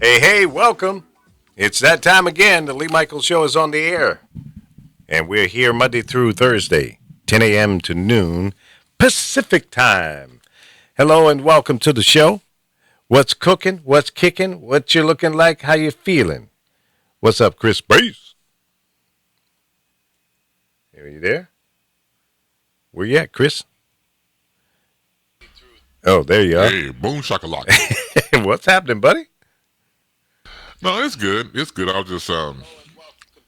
Hey, hey, welcome. It's that time again. The Lee Michaels Show is on the air. And we're here Monday through Thursday, 10 a.m. to noon, Pacific time. Hello and welcome to the show. What's cooking? What's kicking? What you looking like? How you feeling? What's up, Chris Bass? Are you there? Where you at, Chris? Oh, there you are. Hey, boom shakalaka. What's happening, buddy? No, it's good. It's good. I was just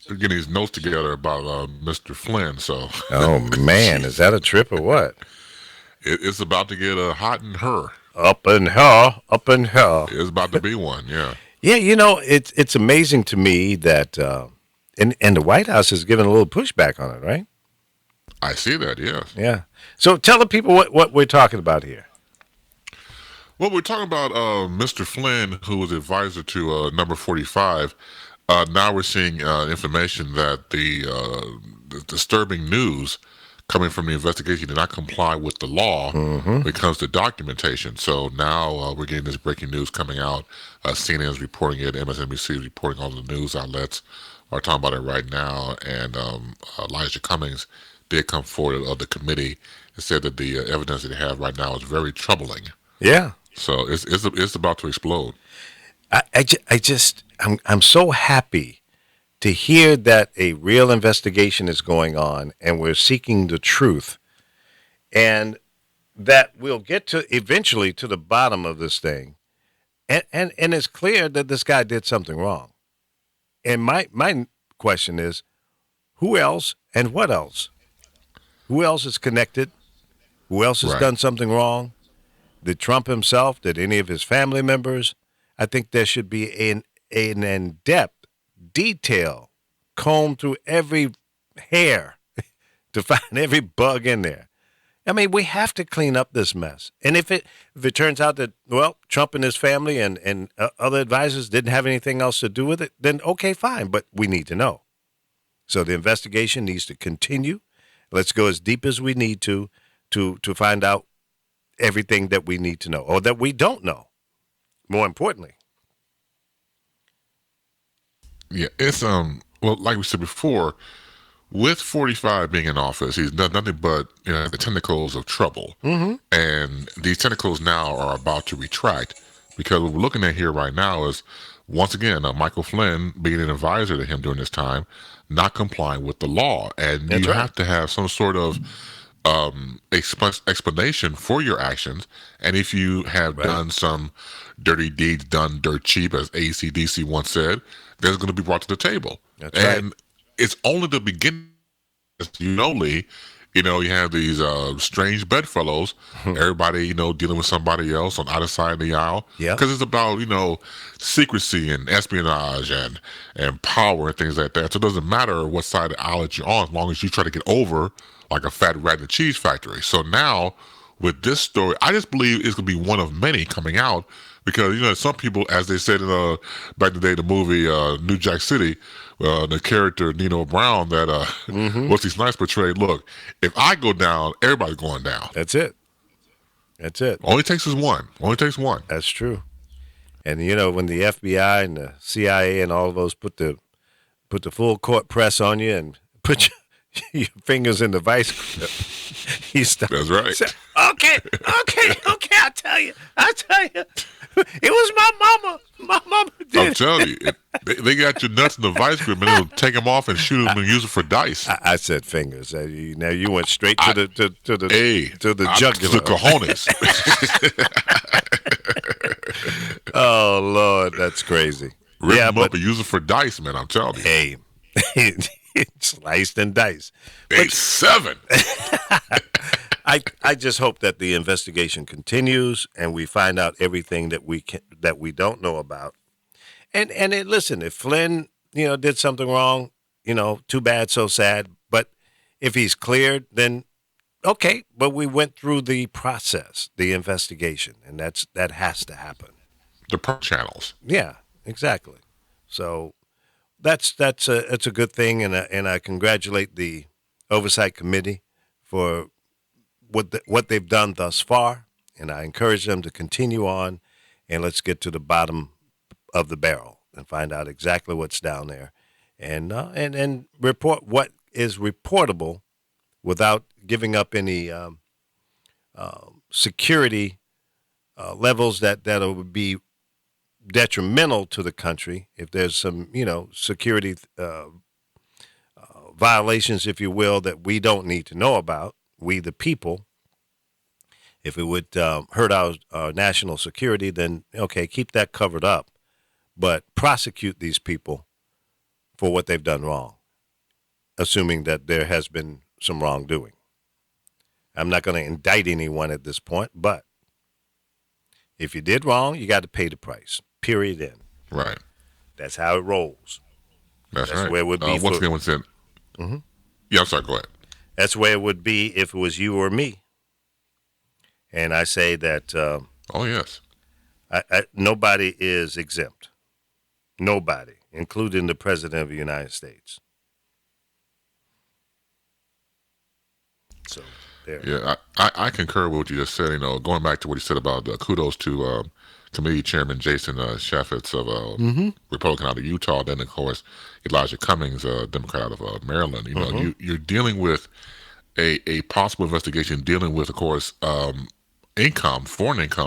getting these notes together about Mr. Flynn. So Oh, man. Is that a trip or what? it's about to get hot in her. Up in hell. Up in hell. It's about to be one. Yeah, Yeah, it's amazing to me that and the White House is giving a little pushback on it, right? I see that. Yes. Yeah. So tell the people what we're talking about here. Well, we're talking about Mr. Flynn, who was advisor to Number 45. Now we're seeing information that the disturbing news coming from the investigation did not comply with the law when it comes to documentation. So now we're getting this breaking news coming out. CNN is reporting it. MSNBC is reporting. All the news outlets are talking about it right now. And Elijah Cummings did come forward of the committee and said that the evidence that they have right now is very troubling. Yeah. So it's about to explode. I'm so happy to hear that a real investigation is going on and we're seeking the truth and that we'll get to eventually to the bottom of this thing. And it's clear that this guy did something wrong. And my question is, who else and what else? Who else is connected? Who else has Right. done something wrong? Did Trump himself? Did any of his family members? I think there should be an in-depth, detail comb through every hair to find every bug in there. I mean, we have to clean up this mess. And if it turns out that, well, Trump and his family and other advisors didn't have anything else to do with it, then okay, fine. But we need to know. So the investigation needs to continue. Let's go as deep as we need to find out everything that we need to know or that we don't know. More importantly. Yeah, it's well, like we said before, with 45 being in office, he's done nothing but the tentacles of trouble, and these tentacles now are about to retract because what we're looking at here right now is once again Michael Flynn being an advisor to him during this time, not complying with the law, and That's you right. have to have some sort of explanation for your actions. And if you have Right. done some dirty deeds done dirt cheap, as ACDC once said, that's going to be brought to the table. That's right. And it's only the beginning. As you know, Lee, you have these strange bedfellows, everybody, dealing with somebody else on either side of the aisle. Yeah. Because it's about, secrecy and espionage and power and things like that. So it doesn't matter what side of the aisle that you're on as long as you try to get over like a fat rat in a cheese factory. So now with this story, I just believe it's going to be one of many coming out because, some people, as they said in back in the day, the movie New Jack City, the character Nino Brown that Wesley Snipes portrayed, look, if I go down, everybody's going down. That's it. That's it. Only takes is one. Only takes one. That's true. And when the FBI and the CIA and all of those put the full court press on you and put your fingers in the vice grip, you start. That's right. Say, okay. I tell you, it was my mama. My mama did. I'm telling you, they got your nuts in the vice grip and they'll take them off and shoot them and use it for dice. I said fingers. Now you went straight to the To jugular. the cojones. Oh Lord, that's crazy. Rip Yeah, them but up and use it for dice, man. I'm telling you. hey, sliced and diced. Hey, 7. I just hope that the investigation continues and we find out everything that we don't know about. Listen, if Flynn did something wrong, too bad, so sad. But if he's cleared, then okay. But we went through the process, the investigation, and that has to happen. The pro channels. Yeah, exactly. So it's a good thing, and I congratulate the oversight committee for what they've done thus far, and I encourage them to continue on, and let's get to the bottom of the barrel and find out exactly what's down there, and report what is reportable without giving up any security levels that would be detrimental to the country. If there's some security violations, if you will, that we don't need to know about, we the people. If it would hurt our national security, then okay, keep that covered up, but prosecute these people for what they've done wrong, assuming that there has been some wrongdoing. I'm not going to indict anyone at this point, but if you did wrong, you got to pay the price. Period. End. Right. That's how it rolls. That's That's right. where it would be. Once again, what's in? Yeah, I'm sorry. Go ahead. That's where it would be if it was you or me. And I say that Oh yes. nobody is exempt. Nobody, including the President of the United States. So there. Yeah, I concur with what you just said. Going back to what you said about kudos to Committee Chairman Jason Chaffetz of Republican out of Utah. Then of course Elijah Cummings, Democrat out of Maryland. You're dealing with a possible investigation dealing with, of course, foreign income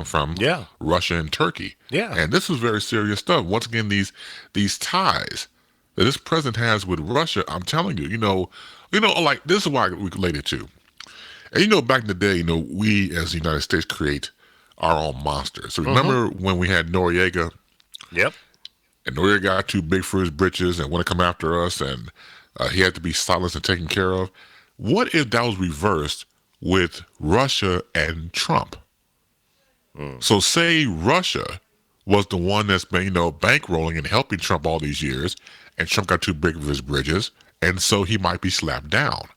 from Russia and Turkey. Yeah. And this is very serious stuff. Once again, these ties that this president has with Russia, I'm telling you, like this is why we relate it to. And back in the day, we as the United States create our own monsters. So remember when we had Noriega? Yep. And Noriega got too big for his britches and want to come after us, and he had to be silenced and taken care of. What if that was reversed with Russia and Trump? So say Russia was the one that's been, bankrolling and helping Trump all these years, and Trump got too big for his bridges, and so he might be slapped down.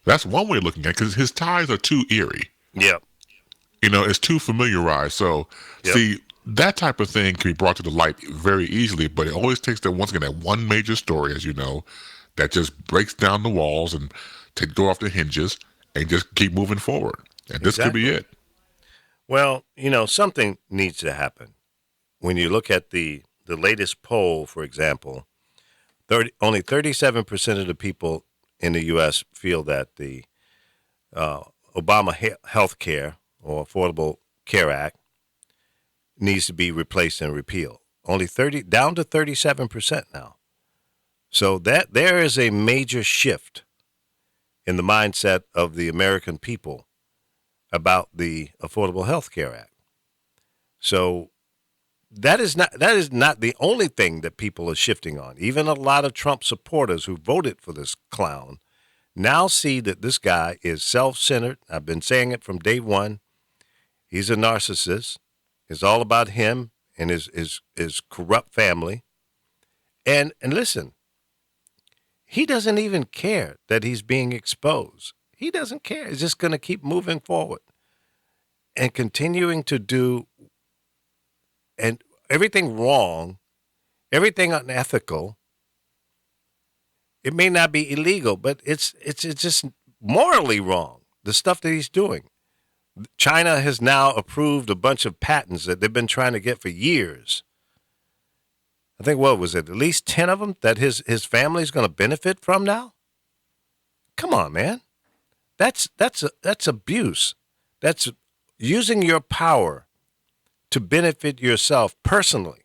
That's one way of looking at it, because his ties are too eerie. Yep. It's too familiarized. So, see, that type of thing can be brought to the light very easily, but it always takes once again, that one major story, as you know, that just breaks down the walls and take the door off the hinges and just keep moving forward. And this could be it. Well, something needs to happen. When you look at the latest poll, for example, only 37% of the people in the U.S. feel that the Obama Health Care or Affordable Care Act needs to be replaced and repealed. Only down to 37% now. So that there is a major shift in the mindset of the American people about the Affordable Health Care Act. So that is not the only thing that people are shifting on. Even a lot of Trump supporters who voted for this clown now see that this guy is self-centered. I've been saying it from day one. He's a narcissist. It's all about him and his corrupt family. And listen, he doesn't even care that he's being exposed. He doesn't care. He's just going to keep moving forward and continuing to do and everything wrong, everything unethical. It may not be illegal, but it's just morally wrong, the stuff that he's doing. China has now approved a bunch of patents that they've been trying to get for years. I think, what was it, at least 10 of them that his family's going to benefit from now? Come on, man. That's abuse. That's using your power to benefit yourself personally.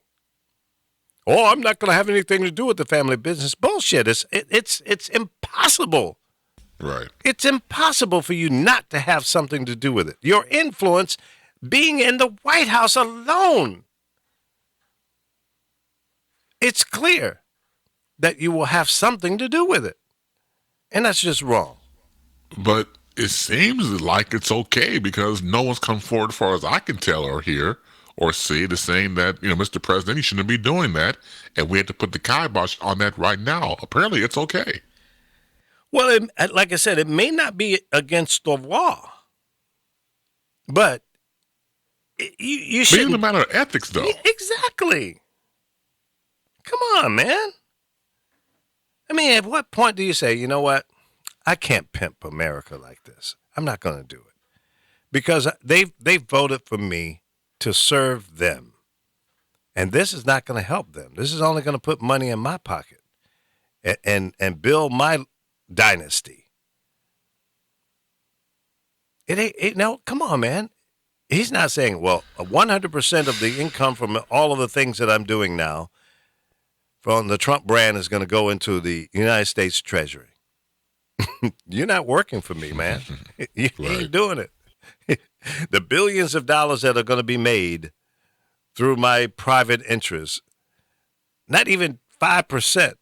Oh, I'm not going to have anything to do with the family business. Bullshit. It's impossible. Right. It's impossible for you not to have something to do with it. Your influence being in the White House alone. It's clear that you will have something to do with it. And that's just wrong. But it seems like it's okay because no one's come forward, as far as I can tell or hear or see, to saying that, Mr. President, you shouldn't be doing that. And we have to put the kibosh on that right now. Apparently it's okay. Well, like I said, it may not be against the law, but you shouldn't. But even a matter of ethics, though. Yeah, exactly. Come on, man. I mean, at what point do you say, you know what? I can't pimp America like this. I'm not going to do it. Because they voted for me to serve them. And this is not going to help them. This is only going to put money in my pocket and build my dynasty. It ain't no, come on, man. He's not saying, well, 100% of the income from all of the things that I'm doing now from the Trump brand is going to go into the United States Treasury. You're not working for me, man. You ain't doing it. The billions of dollars that are going to be made through my private interests, not even 5%,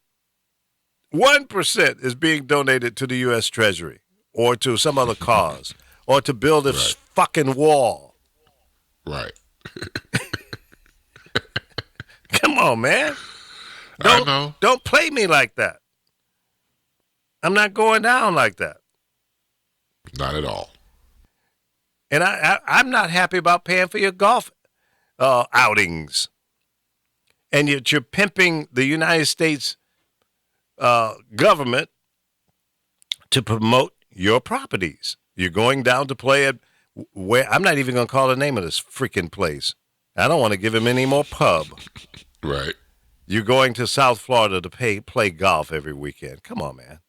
1% is being donated to the U.S. Treasury or to some other cause or to build a fucking wall. Right. Come on, man. I know. Don't play me like that. I'm not going down like that. Not at all. And I'm not happy about paying for your golf outings. And you're pimping the United States government to promote your properties. You're going down to play at where I'm not even going to call the name of this freaking place. I don't want to give him any more pub. Right. You're going to South Florida to play golf every weekend. Come on, man.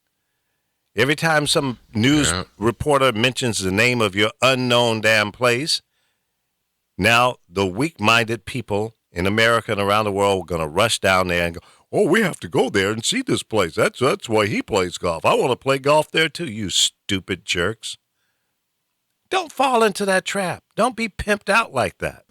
Every time some news reporter mentions the name of your unknown damn place, now the weak-minded people in America and around the world are going to rush down there and go, oh, we have to go there and see this place. That's why he plays golf. I want to play golf there too, you stupid jerks. Don't fall into that trap. Don't be pimped out like that.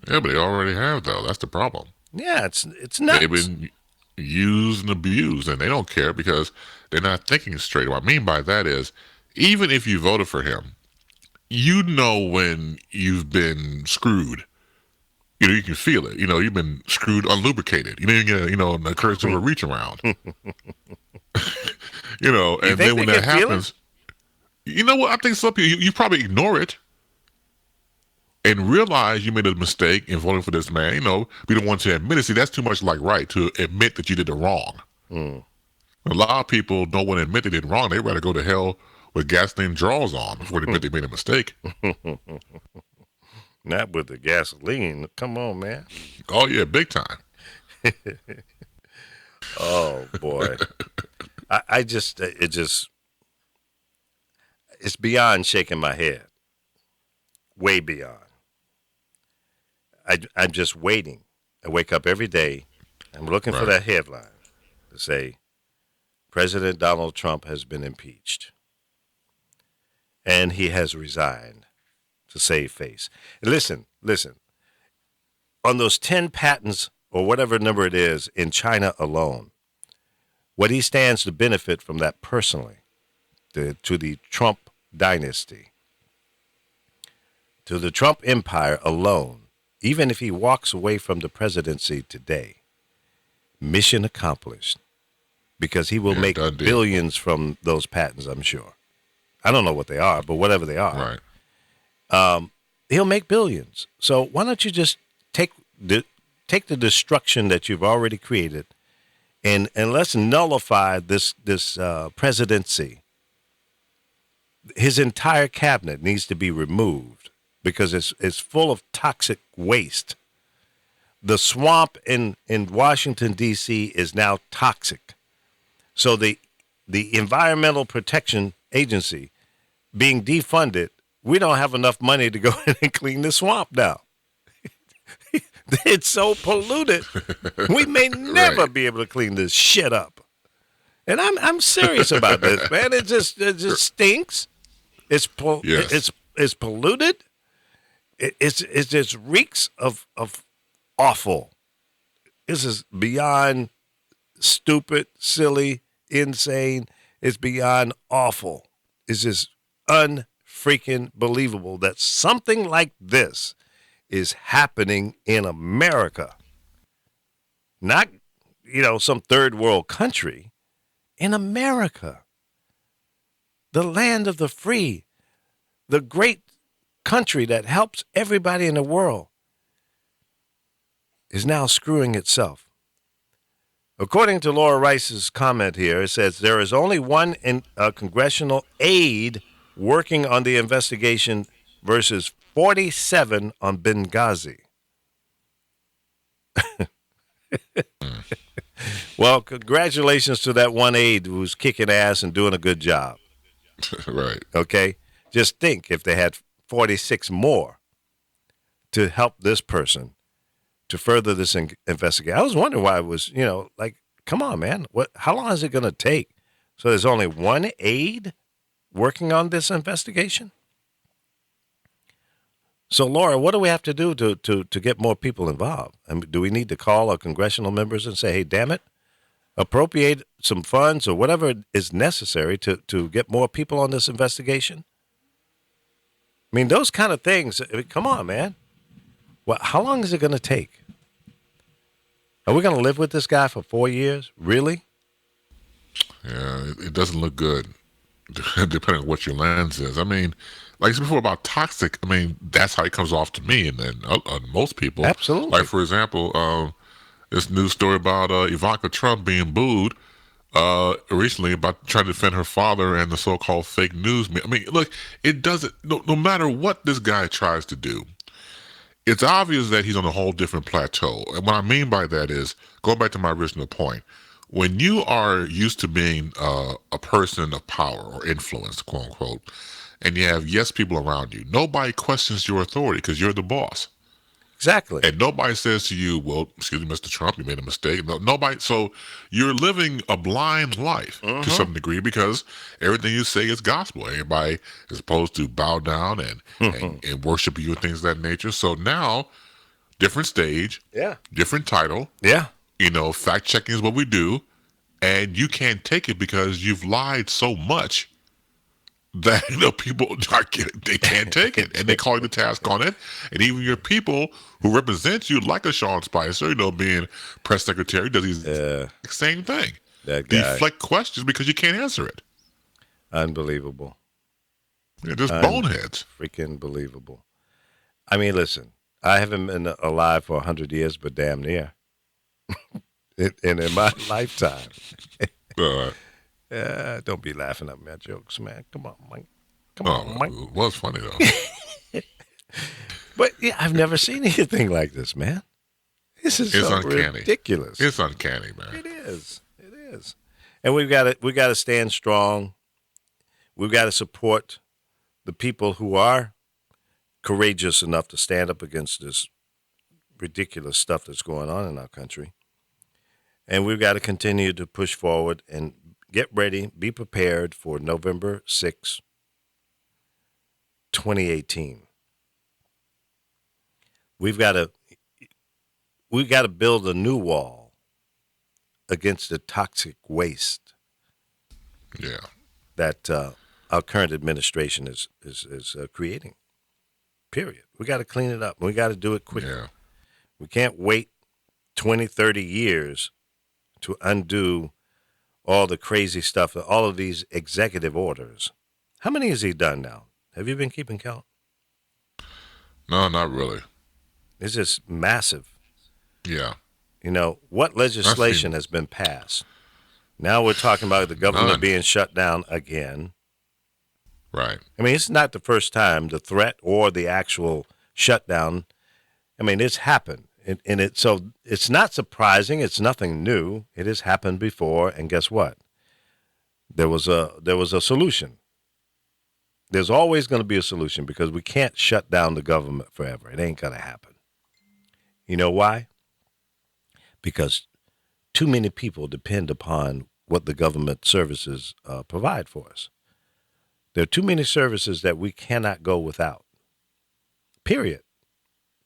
Yeah, but they already have, though. That's the problem. Yeah, it's nuts. They've been used and abused, and they don't care because they're not thinking straight. What I mean by that is, even if you voted for him, you know when you've been screwed. You know, you can feel it. You know, you've been screwed unlubricated. You know, you get an occurrence of a reach around. And then when that happens, you know what? I think some people, you probably ignore it and realize you made a mistake in voting for this man. You know, be the one to admit it. See, that's too much like right to admit that you did it wrong. A lot of people don't want to admit they did wrong. They'd rather go to hell with gasoline drawers on before they admit they made a mistake. Not with the gasoline. Come on, man. Oh, yeah, big time. Oh, boy. It's beyond shaking my head. Way beyond. I'm just waiting. I wake up every day. I'm looking for that headline to say, President Donald Trump has been impeached. And he has resigned to save face. And listen. On those 10 patents or whatever number it is in China alone, what he stands to benefit from that personally, to the Trump dynasty, to the Trump empire alone, even if he walks away from the presidency today, mission accomplished, because he will make billions from those patents, I'm sure. I don't know what they are, but whatever they are. Right. He'll make billions. So why don't you just take the destruction that you've already created and let's nullify this presidency. His entire cabinet needs to be removed because it's full of toxic waste. The swamp in Washington, D.C. is now toxic. So the Environmental Protection Agency being defunded, we don't have enough money to go in and clean the swamp now. It's so polluted. We may never be able to clean this shit up. And I'm serious about this, man. It just stinks. It's polluted. It just reeks of awful. This is beyond stupid, silly, insane. It's beyond awful. It's just unfreaking believable that something like this is happening in America. Not, some third world country. In America. The land of the free. The great country that helps everybody in the world is now screwing itself. According to Laura Rice's comment here, it says there is only one congressional aide working on the investigation versus 47 on Benghazi. Well, congratulations to that one aide who's kicking ass and doing a good job. Right. Okay? Just think if they had 46 more to help this person to further this investigation. I was wondering why it was, like, come on, man. How long is it going to take? So there's only one aide working on this investigation? So, Laura, what do we have to do to get more people involved? I mean, do we need to call our congressional members and say, hey, damn it, appropriate some funds or whatever is necessary to get more people on this investigation? I mean, those kind of things, come on, man. Well, how long is it going to take? Are we going to live with this guy for 4 years? Really? Yeah, it doesn't look good, depending on what your lens is. I mean, like I said before about toxic, I mean, that's how it comes off to me and then most people. Absolutely. Like, for example, this news story about Ivanka Trump being booed recently about trying to defend her father and the so-called fake news. I mean, look, it doesn't, no matter what this guy tries to do, it's obvious that he's on a whole different plateau. And what I mean by that is, going back to my original point, when you are used to being a person of power or influence, quote unquote, and you have yes people around you, nobody questions your authority because you're the boss. Exactly. And nobody says to you, well, excuse me, Mr. Trump, you made a mistake. No, nobody. So you're living a blind life to some degree because everything you say is gospel. Everybody is supposed to bow down and worship you and things of that nature. So now, different stage, Yeah. different title, Yeah. fact checking is what we do. And you can't take it because you've lied so much that people they can't take it, and they call you the task on it. And even your people who represent you, like a Sean Spicer, being press secretary, does the same thing. That guy. Deflect questions because you can't answer it. Unbelievable. Yeah, just boneheads. Freaking believable. I mean, listen, I haven't been alive for 100 years, but damn near. And in my lifetime. Don't be laughing at my jokes, man. Come on, Mike. Come on, Mike. It was funny, though. But yeah, I've never seen anything like this, man. This is It's so uncanny. ridiculous. It's uncanny, man. It is. It is. And we got to stand strong. We've got to support the people who are courageous enough to stand up against this ridiculous stuff that's going on in our country. And we've got to continue to push forward and get ready, be prepared for November 6, 2018. We've got to build a new wall against the toxic waste. Yeah. That our current administration is creating. Period. We got to clean it up. We got to do it quickly. Yeah. We can't wait 20, 30 years to undo all the crazy stuff, all of these executive orders. How many has he done now? Have you been keeping count? No, not really. It's just massive. Yeah. What legislation has been passed? Now we're talking about the government being shut down again. Right. I mean, it's not the first time the threat or the actual shutdown. I mean, it's happened. So it's not surprising. It's nothing new. It has happened before. And guess what? There was a solution. There's always going to be a solution because we can't shut down the government forever. It ain't going to happen. You know why? Because too many people depend upon what the government services provide for us. There are too many services that we cannot go without. Period.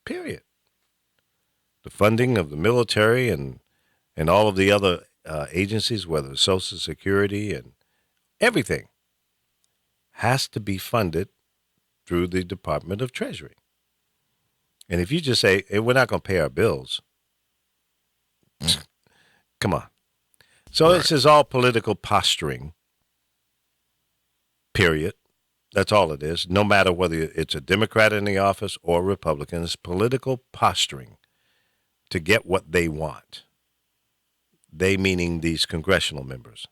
The funding of the military and all of the other agencies, whether it's Social Security and everything, has to be funded through the Department of Treasury. And if you just say, hey, we're not going to pay our bills, come on. So This is all political posturing, period. That's all it is. No matter whether it's a Democrat in the office or a Republican, it's political posturing to get what they want. They meaning these congressional members.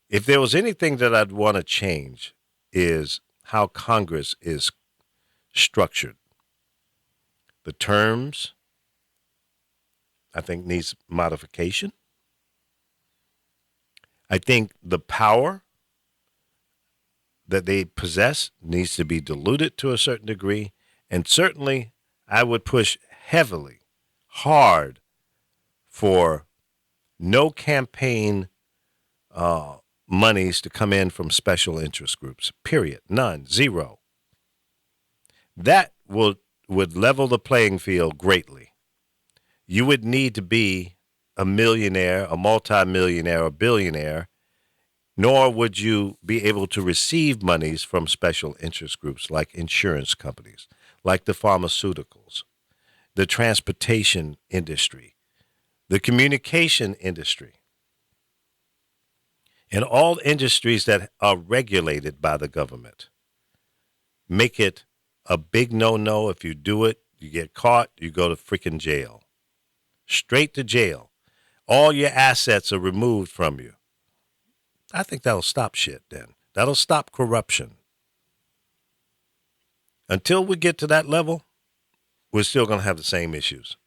If there was anything that I'd want to change is how Congress is structured. The terms, I think needs modification. I think the power that they possess needs to be diluted to a certain degree. And certainly, I would push heavily, hard for no campaign monies to come in from special interest groups. Period. None. Zero. That would level the playing field greatly. You would need to be a millionaire, a multimillionaire, a billionaire, nor would you be able to receive monies from special interest groups like insurance companies, like the pharmaceuticals, the transportation industry, the communication industry, and all industries that are regulated by the government. Make it a big no-no. If you do it, you get caught, you go to freaking jail. Straight to jail. All your assets are removed from you. I think that'll stop shit then. That'll stop corruption. Until we get to that level, we're still going to have the same issues.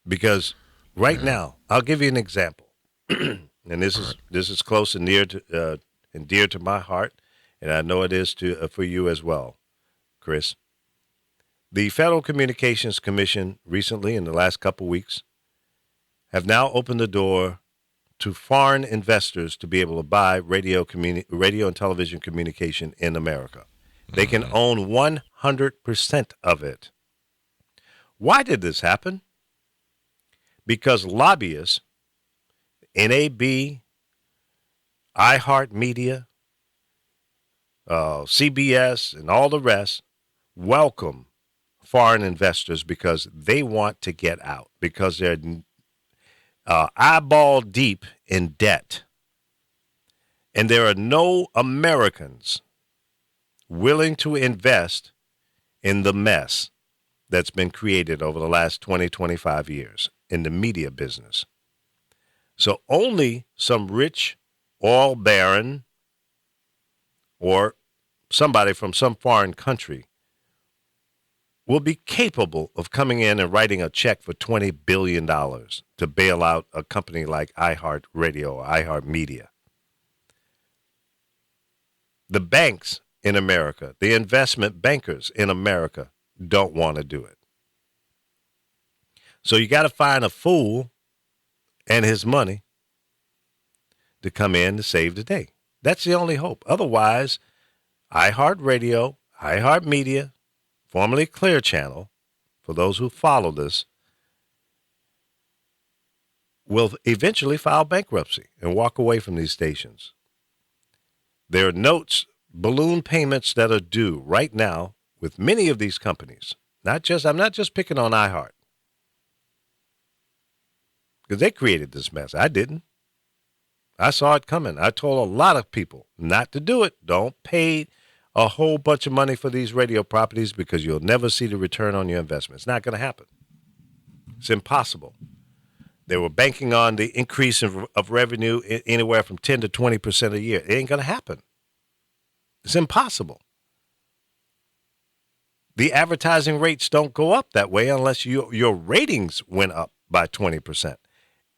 Because right now, I'll give you an example. And this is close and near to and dear to my heart, and I know it is to for you as well, Chris. The Federal Communications Commission recently, in the last couple weeks, have now opened the door to foreign investors to be able to buy radio and television communication in America. They can own 100% of it. Why did this happen? Because lobbyists, NAB, iHeartMedia, CBS, and all the rest welcome foreign investors because they want to get out, because they're eyeball deep in debt. And there are no Americans willing to invest in the mess that's been created over the last 20, 25 years in the media business. So only some rich oil baron or somebody from some foreign country will be capable of coming in and writing a check for $20 billion to bail out a company like iHeartRadio or iHeartMedia. The banks in America, the investment bankers in America don't want to do it. So you got to find a fool and his money to come in to save the day. That's the only hope. Otherwise, iHeartRadio, iHeartMedia, formerly Clear Channel, for those who follow this, will eventually file bankruptcy and walk away from these stations. There are notes, balloon payments that are due right now with many of these companies. I'm not just picking on iHeart, because they created this mess. I didn't. I saw it coming. I told a lot of people not to do it. Don't pay a whole bunch of money for these radio properties because you'll never see the return on your investment. It's not going to happen. It's impossible. They were banking on the increase of revenue anywhere from 10 to 20% a year. It ain't going to happen. It's impossible. The advertising rates don't go up that way unless your ratings went up by 20%.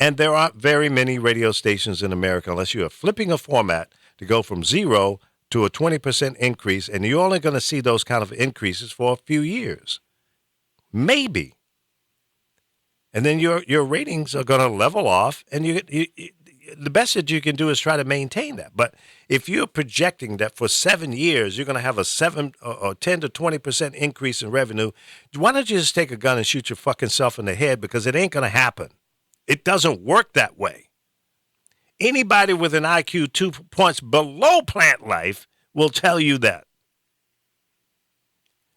And there aren't very many radio stations in America unless you are flipping a format to go from 0 to a 20% increase, and you're only going to see those kind of increases for a few years. Maybe. And then your ratings are going to level off, and the best that you can do is try to maintain that. But if you're projecting that for 7 years you're going to have a 10 to 20% increase in revenue, why don't you just take a gun and shoot your fucking self in the head? Because it ain't going to happen. It doesn't work that way. Anybody with an IQ 2 points below plant life will tell you that.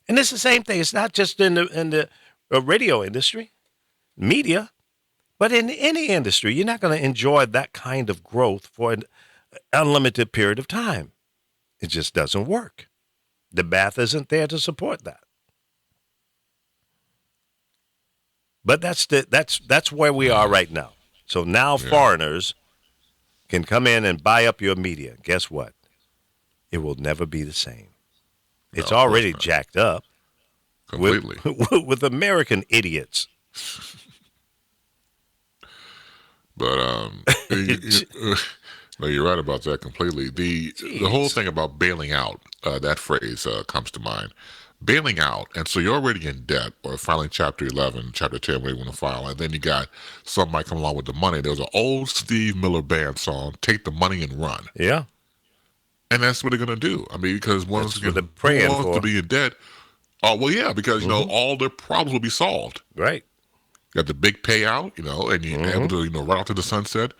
And it's the same thing. It's not just in the radio industry, media, but in any industry. You're not going to enjoy that kind of growth for an unlimited period of time. It just doesn't work. The math isn't there to support that. But that's where we are right now. So now foreigners can come in and buy up your media. Guess what? It will never be the same. It's already jacked up. completely. with American idiots. But no, you're right about that completely. The whole thing about bailing out, that phrase comes to mind. Bailing out, and so you're already in debt or filing Chapter 11, Chapter 10, where you want to file, and then you got somebody come along with the money. There was an old Steve Miller Band song, "Take the Money and Run," Yeah, and that's what they're going to do. I mean, because once that's what they're again, praying who wants for. to be in debt? Oh well, yeah, because all their problems will be solved. Right. You got the big payout, and you're able to, right off to the sunset.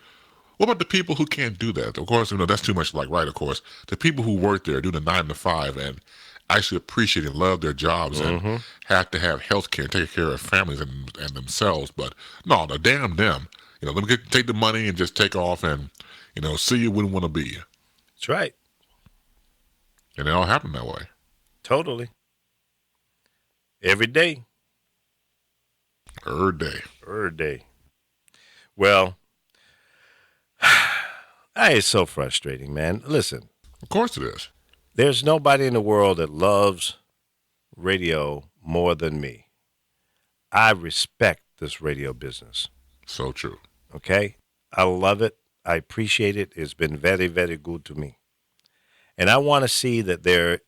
What about the people who can't do that? Of course, that's too much right, of course. The people who work there, do the 9 to 5 and actually appreciate and love their jobs and have to have health care and take care of families and themselves. But no, damn them. Let me take the money and just take off and, see you wouldn't want to be. That's right. And it all happened that way. Totally. Every day. Every day. Well, it's so frustrating, man. Listen. Of course it is. There's nobody in the world that loves radio more than me. I respect this radio business. So true. Okay? I love it. I appreciate it. It's been very, very good to me. And I want to see that there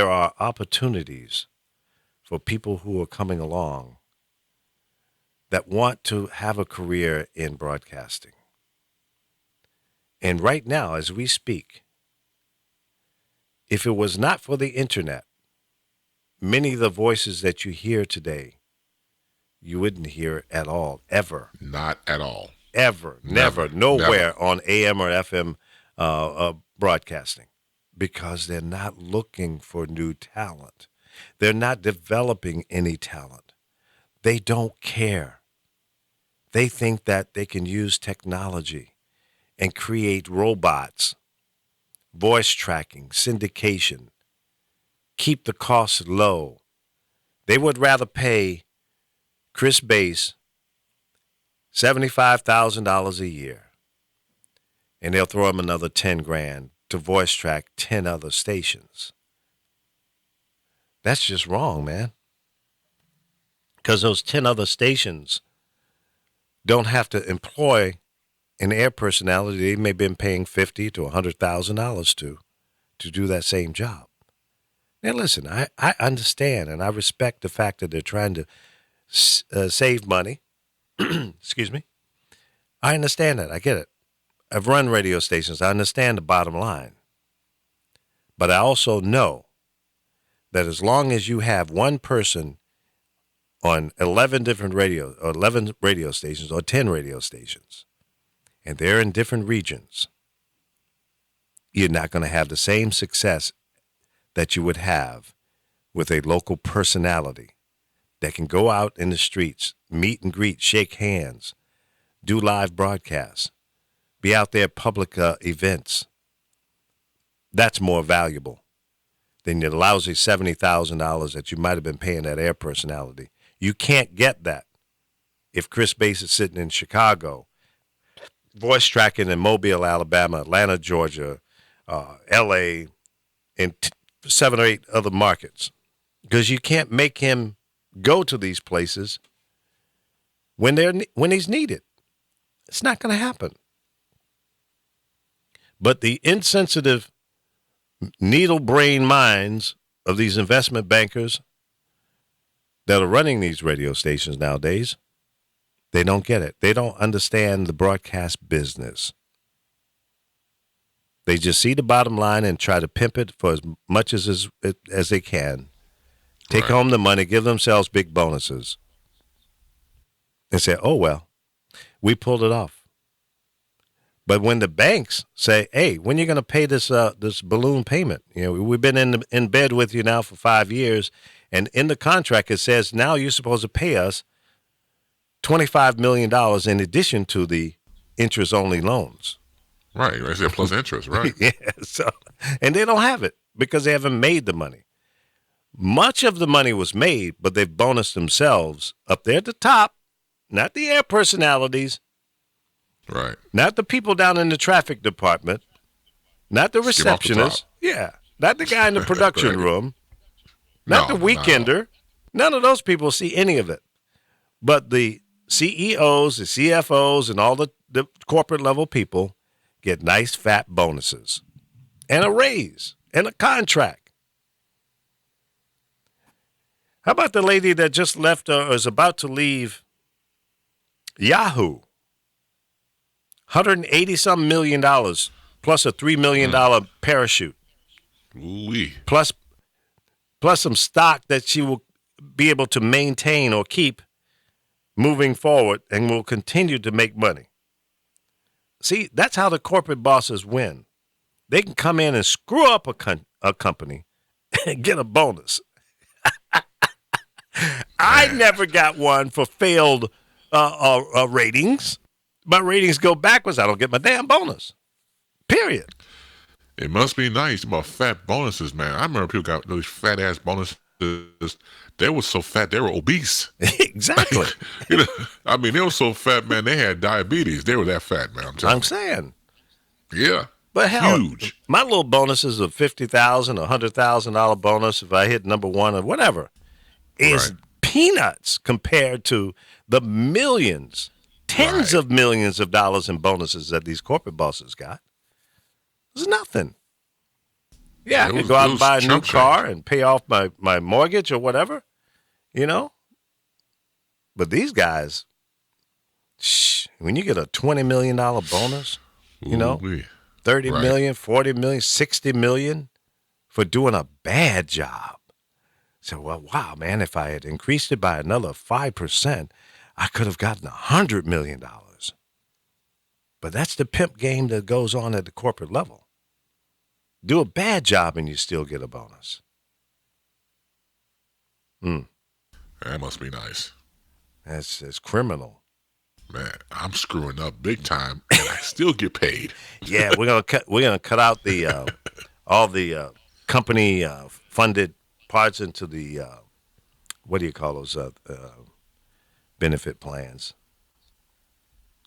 are opportunities for people who are coming along that want to have a career in broadcasting. And right now, as we speak, if it was not for the internet, many of the voices that you hear today, you wouldn't hear at all, ever. Not at all. Ever, never, nowhere on AM or FM broadcasting, because they're not looking for new talent. They're not developing any talent. They don't care. They think that they can use technology and create robots, voice tracking, syndication, keep the costs low. They would rather pay Chris Bass $75,000 a year, and they'll throw him another $10,000 to voice track 10 other stations. That's just wrong, man. Because those 10 other stations don't have to employ an air personality they may have been paying $50,000 to $100,000 to do that same job. Now, listen, I understand and I respect the fact that they're trying to save money. Excuse me. I understand that. I get it. I've run radio stations. I understand the bottom line. But I also know that as long as you have one person on 11 radio stations or 10 radio stations, and they're in different regions, you're not going to have the same success that you would have with a local personality that can go out in the streets, meet and greet, shake hands, do live broadcasts, be out there at public events. That's more valuable than the lousy $70,000 that you might have been paying that air personality. You can't get that if Chris Bass is sitting in Chicago, voice tracking in Mobile, Alabama, Atlanta, Georgia, L.A., and 7 or 8 other markets, because you can't make him go to these places when he's needed. It's not going to happen. But the insensitive, needle-brain minds of these investment bankers that are running these radio stations nowadays, they don't get it. They don't understand the broadcast business. They just see the bottom line and try to pimp it for as much as they can. Take home the money, give themselves big bonuses, and say, oh, well, we pulled it off. But when the banks say, hey, when are you going to pay this balloon payment? We've been in bed with you now for 5 years, and in the contract it says now you're supposed to pay us $25 million in addition to the interest-only loans. Right, I said plus interest, right? Yeah, and they don't have it because they haven't made the money. Much of the money was made, but they've bonused themselves up there at the top, not the air personalities, right? Not the people down in the traffic department, not the receptionist, not the guy in the production room, not the weekender. None of those people see any of it. But the CEOs, the CFOs, and all the corporate level people get nice fat bonuses and a raise and a contract. How about the lady that just left or is about to leave Yahoo? $180-some million plus a $3 million parachute. Ooh-wee. Plus some stock that she will be able to maintain or keep moving forward and will continue to make money. See, that's how the corporate bosses win. They can come in and screw up a company and get a bonus. I never got one for failed ratings. My ratings go backwards. I don't get my damn bonus. Period. It must be nice about fat bonuses, man. I remember people got those fat ass bonuses. They were so fat they were obese. Exactly. I mean, they were so fat, man. They had diabetes. They were that fat, man. I'm saying. Yeah. But hell, huge. My little bonuses of $50,000, $100,000 bonus if I hit number one or whatever is peanuts compared to the millions, tens of millions of dollars in bonuses that these corporate bosses got. It's nothing. Yeah, I can go out and buy a new car and pay off my mortgage or whatever, But these guys, when you get a $20 million bonus, Ooh-wee. 30 million, 40 million, 60 million for doing a bad job. So, well, wow, man, if I had increased it by another 5%, I could have gotten $100 million. But that's the pimp game that goes on at the corporate level. Do a bad job and you still get a bonus. That must be nice. It's criminal. Man, I'm screwing up big time, and I still get paid. Yeah, we're gonna cut out the all the company funded parts into the what do you call those benefit plans?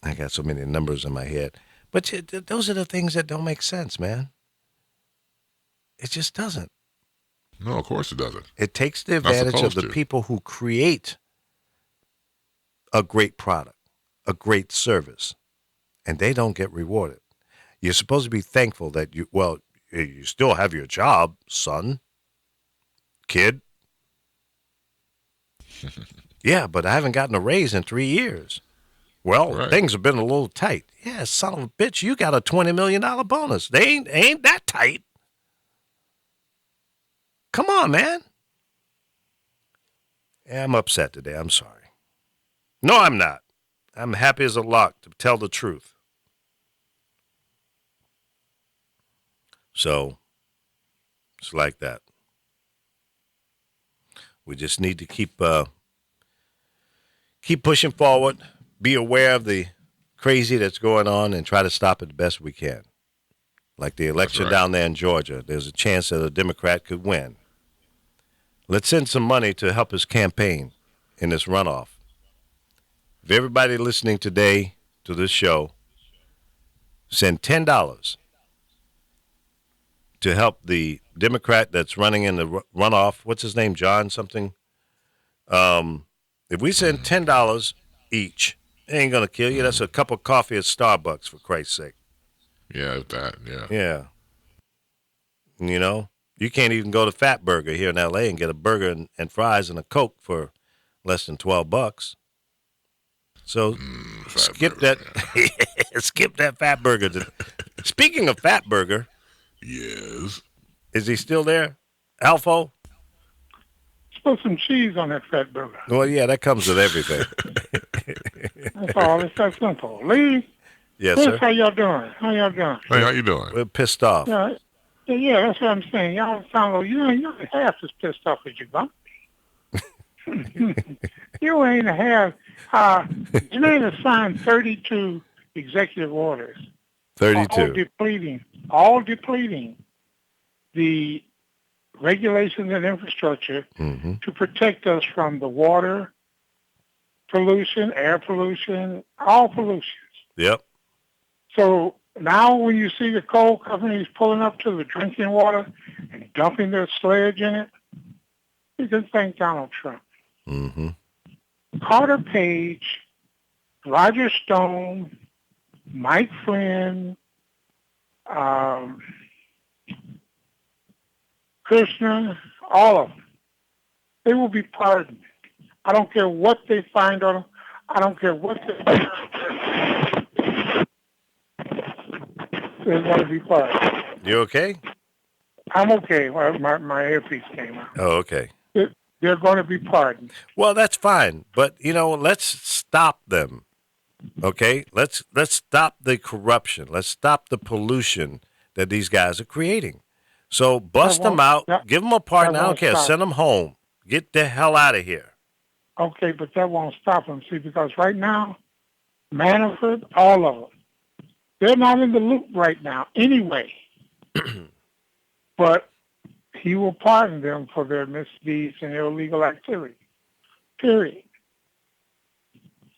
I got so many numbers in my head, but those are the things that don't make sense, man. It just doesn't. No, of course it doesn't. It takes the advantage of the people who create a great product, a great service, and they don't get rewarded. You're supposed to be thankful that you still have your job, son, kid. Yeah, but I haven't gotten a raise in 3 years. Well, things have been a little tight. Yeah, son of a bitch, you got a $20 million bonus. They ain't that tight. Come on, man. Yeah, I'm upset today. I'm sorry. No, I'm not. I'm happy as a lark to tell the truth. So, it's like that. We just need to keep pushing forward, be aware of the crazy that's going on, and try to stop it the best we can. Like the election down there in Georgia, there's a chance that a Democrat could win. Let's send some money to help his campaign in this runoff. If everybody listening today to this show send $10 to help the Democrat that's running in the runoff, what's his name, John something? If we send $10 each, it ain't going to kill you. That's a cup of coffee at Starbucks, for Christ's sake. Yeah, that, yeah. Yeah. You can't even go to Fat Burger here in L.A. and get a burger and fries and a Coke for less than $12. So skip that. Yeah. Skip that Fat Burger. Speaking of Fat Burger. Yes. Is he still there? Alfo? Put some cheese on that Fat Burger. Well, yeah, that comes with everything. That's all. It's that simple. Lee? Yes, sir. How y'all doing? Hey, how you doing? We're pissed off. Yeah, that's what I'm saying. Y'all sound like you're not half as pissed off as you got me. You ain't half. Jermaine has signed 32 executive orders. 32. All depleting the regulations and infrastructure to protect us from the water pollution, air pollution, all pollutions. Yep. So now when you see the coal companies pulling up to the drinking water and dumping their sludge in it, you can thank Donald Trump. Mm-hmm. Carter Page, Roger Stone, Mike Flynn, Krishna, all of them. They will be pardoned. I don't care what they find on them. I don't care what they're going to be pardoned. You okay? I'm okay. My earpiece came out. Oh, okay. They're going to be pardoned. Well, that's fine, but let's stop them. Okay, let's stop the corruption. Let's stop the pollution that these guys are creating. So bust them out, give them a pardon. I don't care. Send them home. Get the hell out of here. Okay, but that won't stop them. See, because right now, Manafort, all of them, they're not in the loop right now anyway. But he will pardon them for their misdeeds and illegal activity. Period.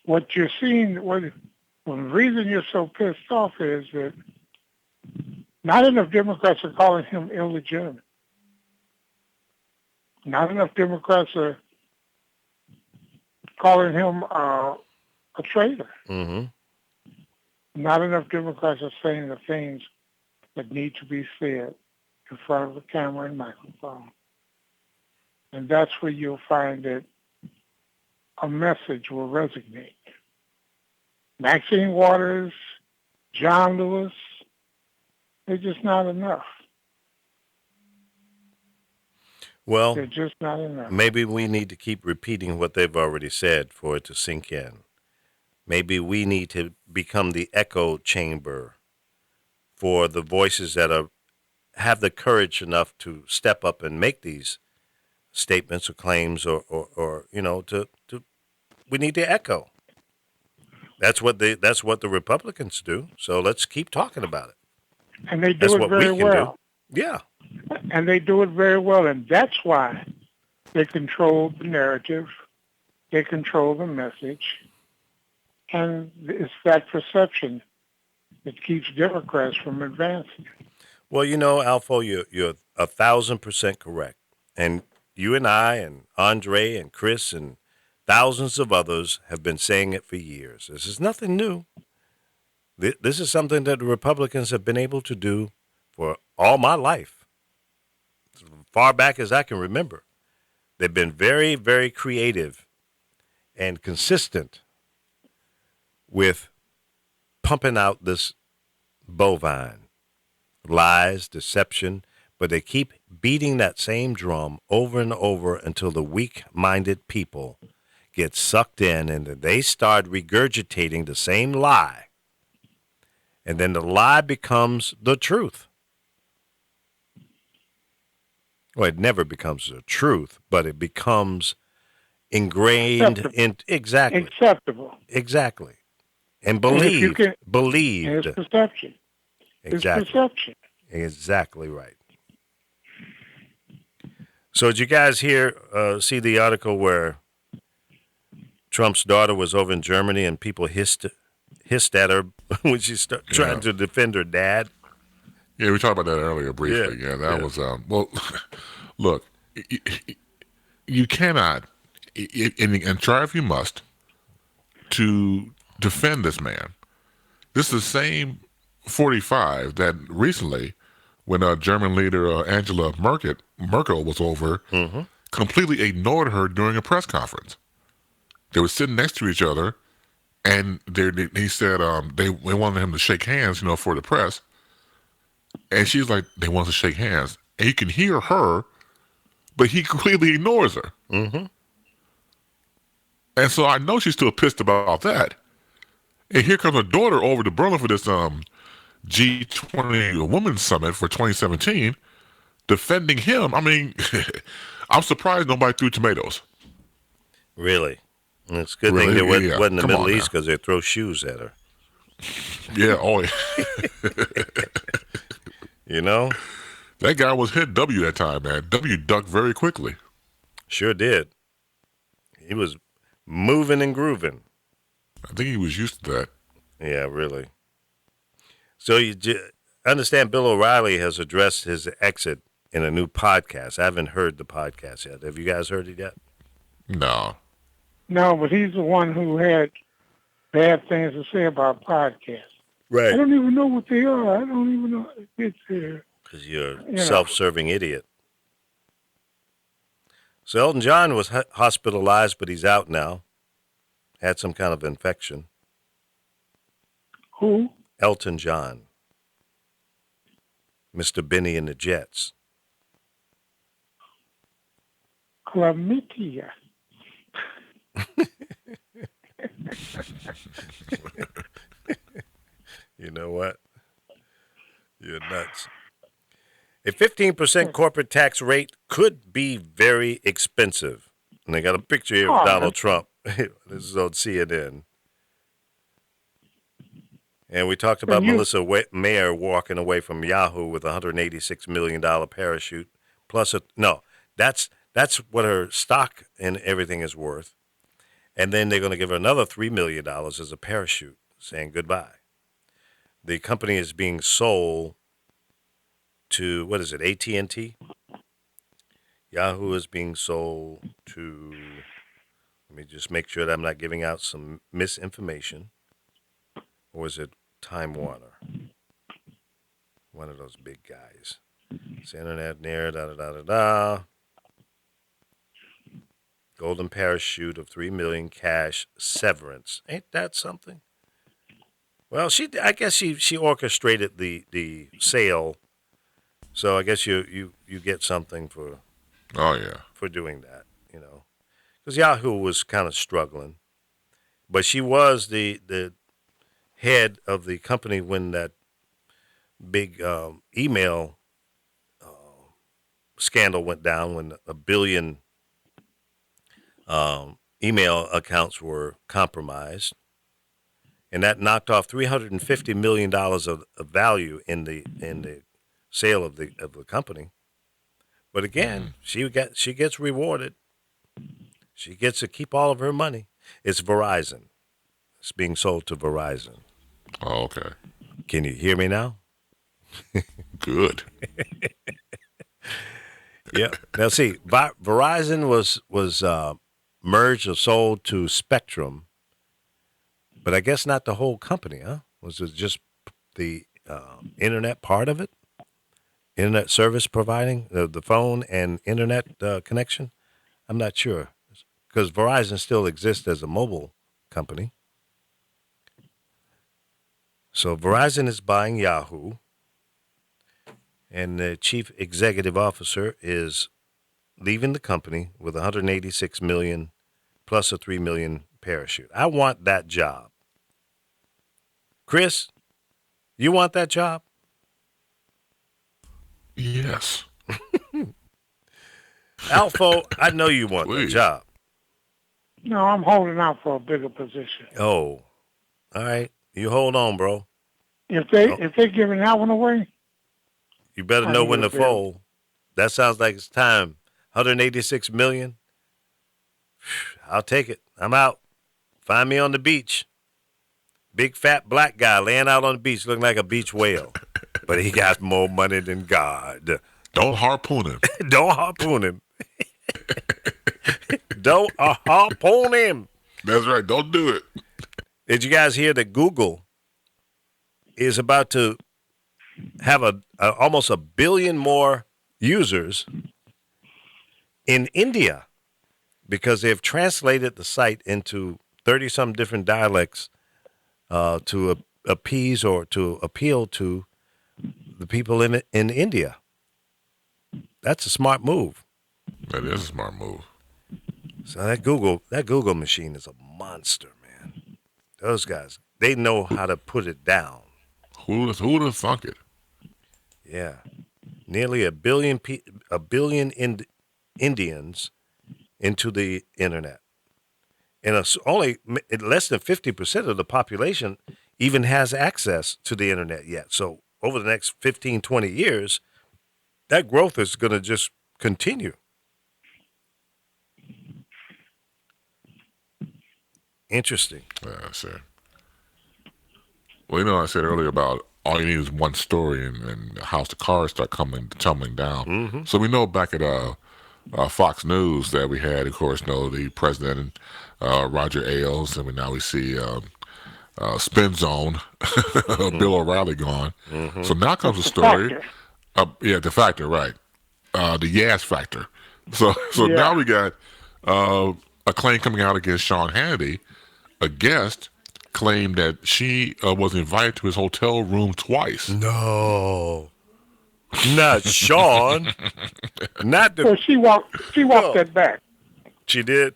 What you're seeing, the reason you're so pissed off is that not enough Democrats are calling him illegitimate. Not enough Democrats are calling him a traitor. Mm-hmm. Not enough Democrats are saying the things that need to be said in front of the camera and microphone. And that's where you'll find that a message will resonate. Maxine Waters, John Lewis, they're just not enough. Well, they're just not enough. Maybe we need to keep repeating what they've already said for it to sink in. Maybe we need to become the echo chamber for the voices that have the courage enough to step up and make these statements or claims or we need to echo. That's what the Republicans do. So let's keep talking about it. And they do it very well. Yeah. And they do it very well, and that's why they control the narrative, they control the message, and it's that perception that keeps Democrats from advancing. Well, Alfo, you're 1,000% correct. And you and I and Andre and Chris and thousands of others have been saying it for years. This is nothing new. This is something that the Republicans have been able to do for all my life, as far back as I can remember. They've been very, very creative and consistent with pumping out this bovine. Lies, deception, but they keep beating that same drum over and over until the weak-minded people get sucked in and they start regurgitating the same lie. And then the lie becomes the truth. Well, it never becomes the truth, but it becomes ingrained in acceptable. Exactly. And believed. It's perception. Exactly. It's perception. Exactly right. So did you guys see the article where Trump's daughter was over in Germany and people hissed at her when she started trying to defend her dad? Yeah, we talked about that earlier briefly. Yeah, that was well. Look, you cannot, and try if you must, to defend this man. This is the same 45 that recently, when German leader Angela Merkel was over, completely ignored her during a press conference. They were sitting next to each other, and he said they wanted him to shake hands, for the press. And she's like, they want to shake hands. And you can hear her, but he completely ignores her. Mm-hmm. And so I know she's still pissed about that. And here comes her daughter over to Berlin for this G20 Women's Summit for 2017, defending him. I mean, I'm surprised nobody threw tomatoes. Really? It's a good thing they wasn't in the Middle East because they throw shoes at her. Yeah, oh yeah. That guy was hit W that time, man. W ducked very quickly. Sure did. He was moving and grooving. I think he was used to that. Yeah, really. So you understand Bill O'Reilly has addressed his exit in a new podcast. I haven't heard the podcast yet. Have you guys heard it yet? No. No, but he's the one who had bad things to say about podcasts. I Right. don't even know what they are. I don't even know. It's Because you're a You know. self-serving idiot. So Elton John was hospitalized, but he's out now. Had some kind of infection. Who? Elton John. Mr. Benny and the Jets. Chlamydia. You know what? You're nuts. A 15% corporate tax rate could be very expensive. And they got a picture here of Oh, Donald Trump. This is on CNN. And we talked about Melissa Mayer walking away from Yahoo with a $186 million parachute. Plus, that's what her stock and everything is worth. And then they're going to give her another $3 million as a parachute, saying goodbye. The company is being sold to, what is it, AT&T? Yahoo is being sold to, let me just make sure that I'm not giving out some misinformation. Or is it Time Warner? One of those big guys. It's internet near, da-da-da-da-da. Golden parachute of $3 million cash severance. Ain't that something? Well, I guess she orchestrated the sale, so I guess you get something for doing that, because Yahoo was kind of struggling, but she was the head of the company when that big email scandal went down, when a billion email accounts were compromised. And that knocked off $350 million of value in the sale of the company. But again, she gets rewarded. She gets to keep all of her money. It's Verizon. It's being sold to Verizon. Oh, okay. Can you hear me now? Good. Yeah. Now see, Verizon was merged or sold to Spectrum. But I guess not the whole company, huh? Was it just the internet part of it? Internet service providing, the phone and internet connection? I'm not sure. Because Verizon still exists as a mobile company. So Verizon is buying Yahoo. And the chief executive officer is leaving the company with $186 million plus a $3 million parachute. I want that job. Chris, you want that job? Yes. Alfo, I know you want that job. No, I'm holding out for a bigger position. Oh, all right. You hold on, bro. If they're giving that one away, you better know when to fold. That sounds like it's time. $186 million. I'll take it. I'm out. Find me on the beach. Big fat black guy laying out on the beach looking like a beach whale. But he got more money than God. Don't harpoon him. Don't harpoon him. Don't harpoon him. That's right. Don't do it. Did you guys hear that Google is about to have almost 1 billion more users in India because they've translated the site into 30-some different dialects to appease or to appeal to the people in India. That's a smart move. That is a smart move. So that Google machine is a monster, man. Those guys, they know how to put it down. Who would have thunk it? Yeah, nearly a billion Indians into the internet, and only less than 50% of the population even has access to the internet yet. So over the next 15, 20 years, that growth is going to just continue. Interesting. Yeah, sir. Well, I said earlier about all you need is one story and the house, the cars start tumbling down. Mm-hmm. So we know back at Fox News that we had, of course, the president, Roger Ailes, and now we see Spin Zone, Bill O'Reilly gone. So now comes the That's a story. factor. Yeah, the factor, right? The Yaz factor. So now Yeah. we got a claim coming out against Sean Hannity. A guest claimed that she was invited to his hotel room twice. No, not Sean. Not Well, the. she walked No, that back. she did.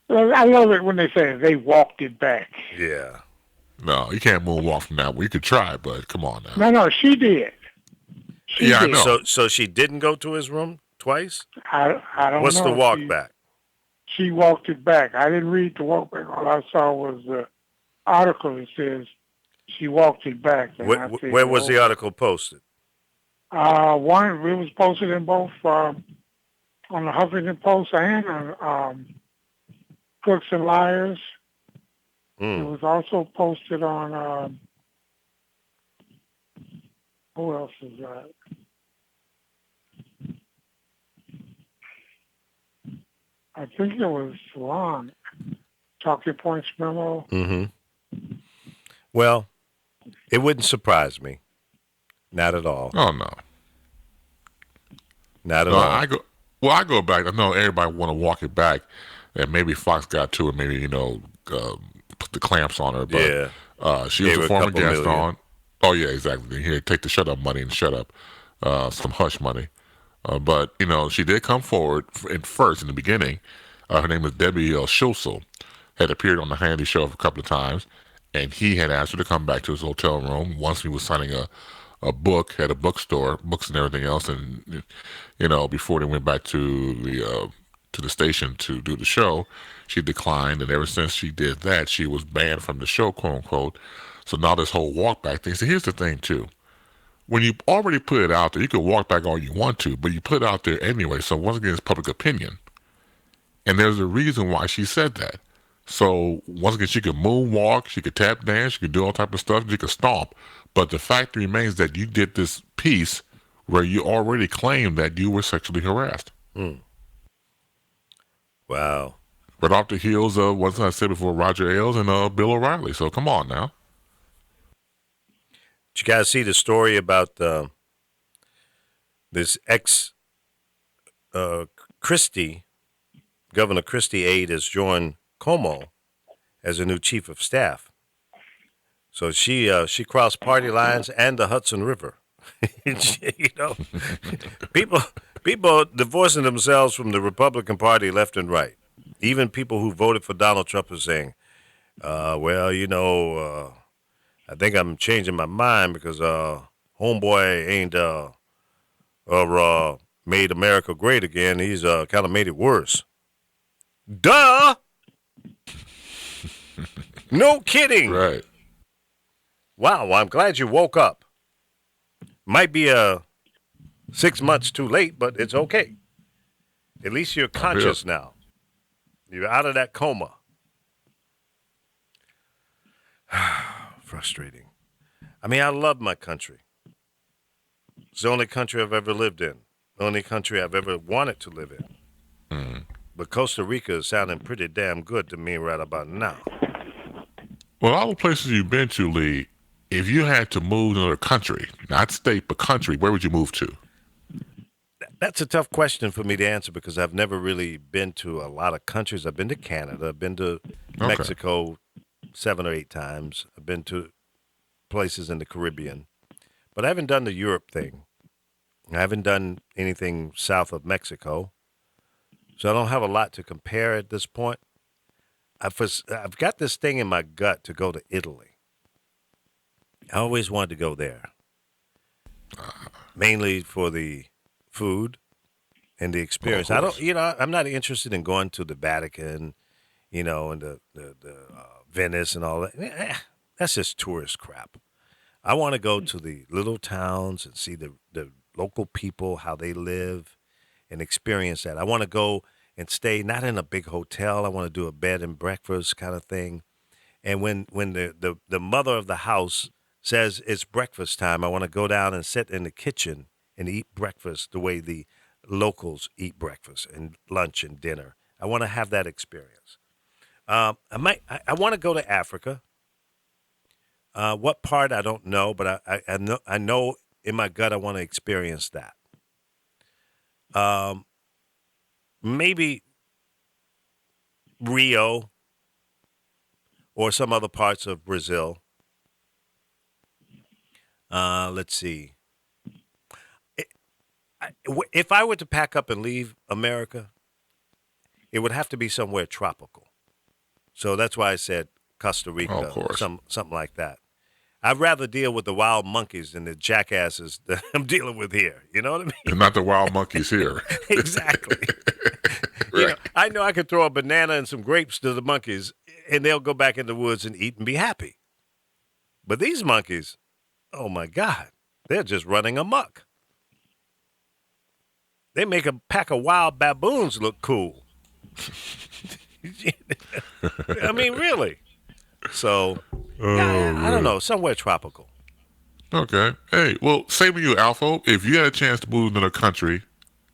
Well, I love it when they say they walked it back. Yeah. No, you can't moonwalk from that. You could try, but come on now. No, she did. She Yeah, I did. know. So she didn't go to his room twice. I don't What's know. the walk back? She walked it back. I didn't read the walk back. All I saw was the article that says she walked it back. And I said, Where was the article posted? one, it was posted in both on the Huffington Post and on Crooks and Liars. It was also posted on, who else is that? I think it was Salon, Talking Points Memo. Mm-hmm. Well, it wouldn't surprise me. Not at all. Oh no. Not at No, all. I go back. I know everybody want to walk it back, and maybe Fox got to it. Maybe put the clamps on her. But Yeah. she was Gave her a a former couple guest million. on. Oh yeah, exactly. Here, take the shut up money and shut up. Some hush money. But she did come forward first in the beginning. Her name is Debbie Schulzel. Had appeared on the Handy Show a couple of times, and he had asked her to come back to his hotel room once he was signing a book at a bookstore, books and everything else, and before they went back to the station to do the show, she declined, and ever since she did that, she was banned from the show, quote unquote. So now this whole walk back thing. So here's the thing too. When you already put it out there, you can walk back all you want to, but you put it out there anyway. So once again, it's public opinion. And there's a reason why she said that. So once again, she could moonwalk, she could tap dance, she could do all type of stuff, she could stomp. But the fact remains that you did this piece where you already claimed that you were sexually harassed. Wow. Right off the heels of what I said before, Roger Ailes and Bill O'Reilly. So come on now. Did you guys see the story about this Christie, Governor Christie aide has joined Cuomo as a new chief of staff. So she crossed party lines and the Hudson River. People divorcing themselves from the Republican Party left and right. Even people who voted for Donald Trump are saying, I think I'm changing my mind because homeboy ain't made America great again. He's kind of made it worse. Duh! No kidding. Right. Wow, well, I'm glad you woke up. Might be 6 months too late, but it's okay. At least you're conscious now. You're out of that coma. Frustrating. I mean, I love my country. It's the only country I've ever lived in. The only country I've ever wanted to live in. But Costa Rica is sounding pretty damn good to me right about now. Well, all the places you've been to, Lee, if you had to move to another country, not state, but country, where would you move to? That's a tough question for me to answer because I've never really been to a lot of countries. I've been to Canada. I've been to Mexico 7 or 8 times. I've been to places in the Caribbean. But I haven't done the Europe thing. I haven't done anything south of Mexico. So I don't have a lot to compare at this point. I've got this thing in my gut to go to Italy. I always wanted to go there. Mainly for the food and the experience. I'm not interested in going to the Vatican, and the Venice and all that. That's just tourist crap. I want to go to the little towns and see the local people, how they live, and experience that. I want to go and stay not in a big hotel. I want to do a bed and breakfast kind of thing. And when the mother of the house says it's breakfast time, I want to go down and sit in the kitchen and eat breakfast the way the locals eat breakfast and lunch and dinner. I want to have that experience. I want to go to Africa. What part I don't know, but I know in my gut I want to experience that. Maybe Rio or some other parts of Brazil. Let's see. If I were to pack up and leave America, it would have to be somewhere tropical. So that's why I said Costa Oh, Rica, of course. something like that. I'd rather deal with the wild monkeys than the jackasses that I'm dealing with here. You know what I mean? And not the wild monkeys here. Exactly. Right. I know I could throw a banana and some grapes to the monkeys, and they'll go back in the woods and eat and be happy. But these monkeys, oh my God, they're just running amok. They make a pack of wild baboons look cool. I mean, really. So, I don't know, somewhere tropical. Okay. Hey, well, same with you, Alpha. If you had a chance to move to another country,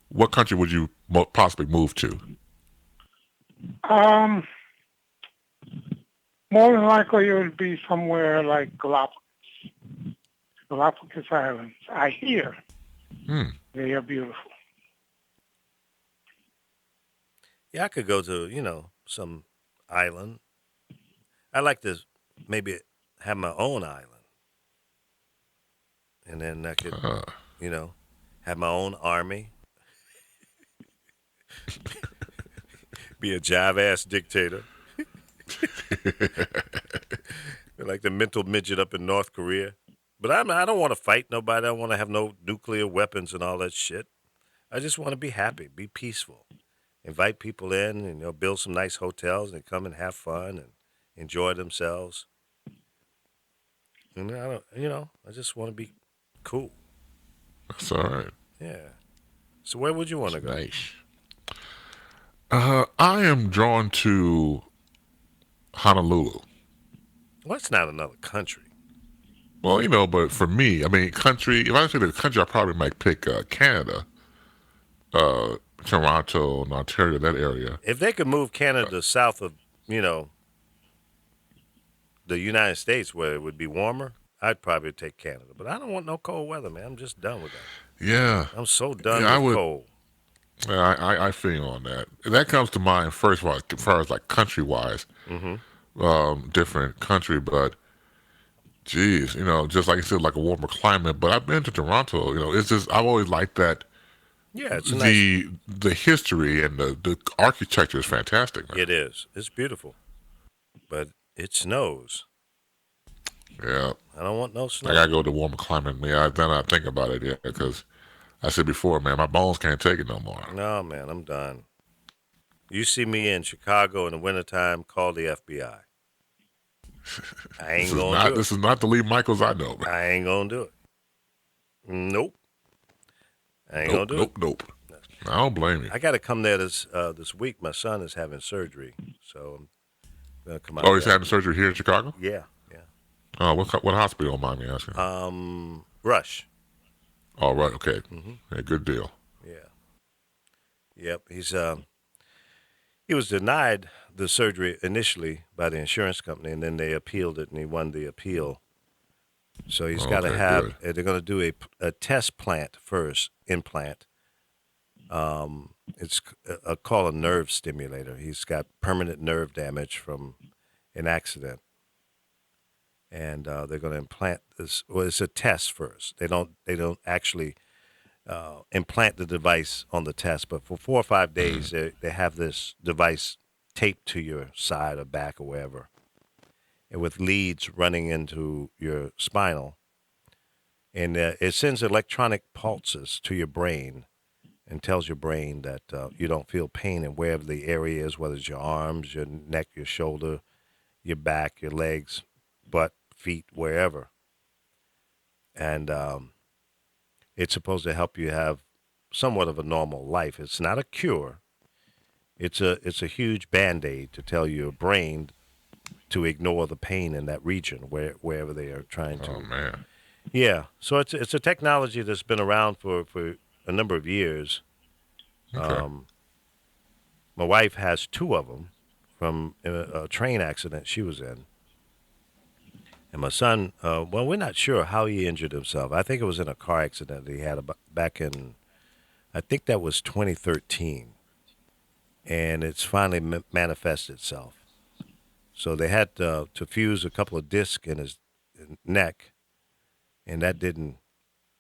what country would you possibly move to? Um, More than likely it would be somewhere like Galapagos Islands. I hear they are beautiful. Yeah, I could go to, some island. I'd like to maybe have my own island. And then I could, have my own army. Be a jive-ass dictator. Like the mental midget up in North Korea. But I don't want to fight nobody. I don't want to have no nuclear weapons and all that shit. I just want to be happy, be peaceful. Invite people in and build some nice hotels and come and have fun and enjoy themselves. And I just want to be cool. That's all right. Yeah. So where would you want to go? Nice. I am drawn to Honolulu. Well, it's not another country. Well, but for me, I mean, country. If I say the country, I probably might pick Canada, Toronto, and Ontario, that area. If they could move Canada south of, the United States where it would be warmer, I'd probably take Canada. But I don't want no cold weather, man. I'm just done with that. Yeah. I'm so done Yeah, I with would- cold. Yeah, I feel you on that. That comes to mind first of all, as far as like country wise, different country. But geez, just like you said, like a warmer climate. But I've been to Toronto. It's just I've always liked that. Yeah, it's nice. The history and the architecture is fantastic, man. It is. It's beautiful. But it snows. Yeah, I don't want no snow. I gotta go to warmer climate. Yeah, then I think about it. Yeah, because I said before, man, my bones can't take it no more. No, man, I'm done. You see me in Chicago in the wintertime, call the FBI. I ain't gonna do it. This is not the Lee Michaels I know, man. I ain't gonna do it. Nope. I ain't gonna do it. Nope. I don't blame you. I got to come there this week. My son is having surgery, so I'm gonna come out. Oh, he's there. having surgery here in Chicago? Yeah. Oh, what hospital, don't mind me asking? Rush. Oh, right, okay. Yeah, good deal. Yeah. Yep. He was denied the surgery initially by the insurance company, and then they appealed it, and he won the appeal. So he's got to Okay, have. They're going to do a test implant. It's called a nerve stimulator. He's got permanent nerve damage from an accident, and they're going to implant this. Well, it's a test first. They don't actually implant the device on the test, but for 4 or 5 days they have this device taped to your side or back or wherever, and with leads running into your spinal, and it sends electronic pulses to your brain and tells your brain that you don't feel pain in wherever the area is, whether it's your arms, your neck, your shoulder, your back, your legs, butt, feet, wherever. And it's supposed to help you have somewhat of a normal life. It's not a cure. It's a huge Band-Aid to tell your brain to ignore the pain in that region wherever they are trying to. Oh, man. Yeah. So it's a technology that's been around for a number of years, Okay. My wife has two of them from a train accident she was in. And my son, well, we're not sure how he injured himself. I think it was in a car accident that he had back in, I think that was 2013. And it's finally manifested itself. So they had to fuse a couple of discs in his neck, and that didn't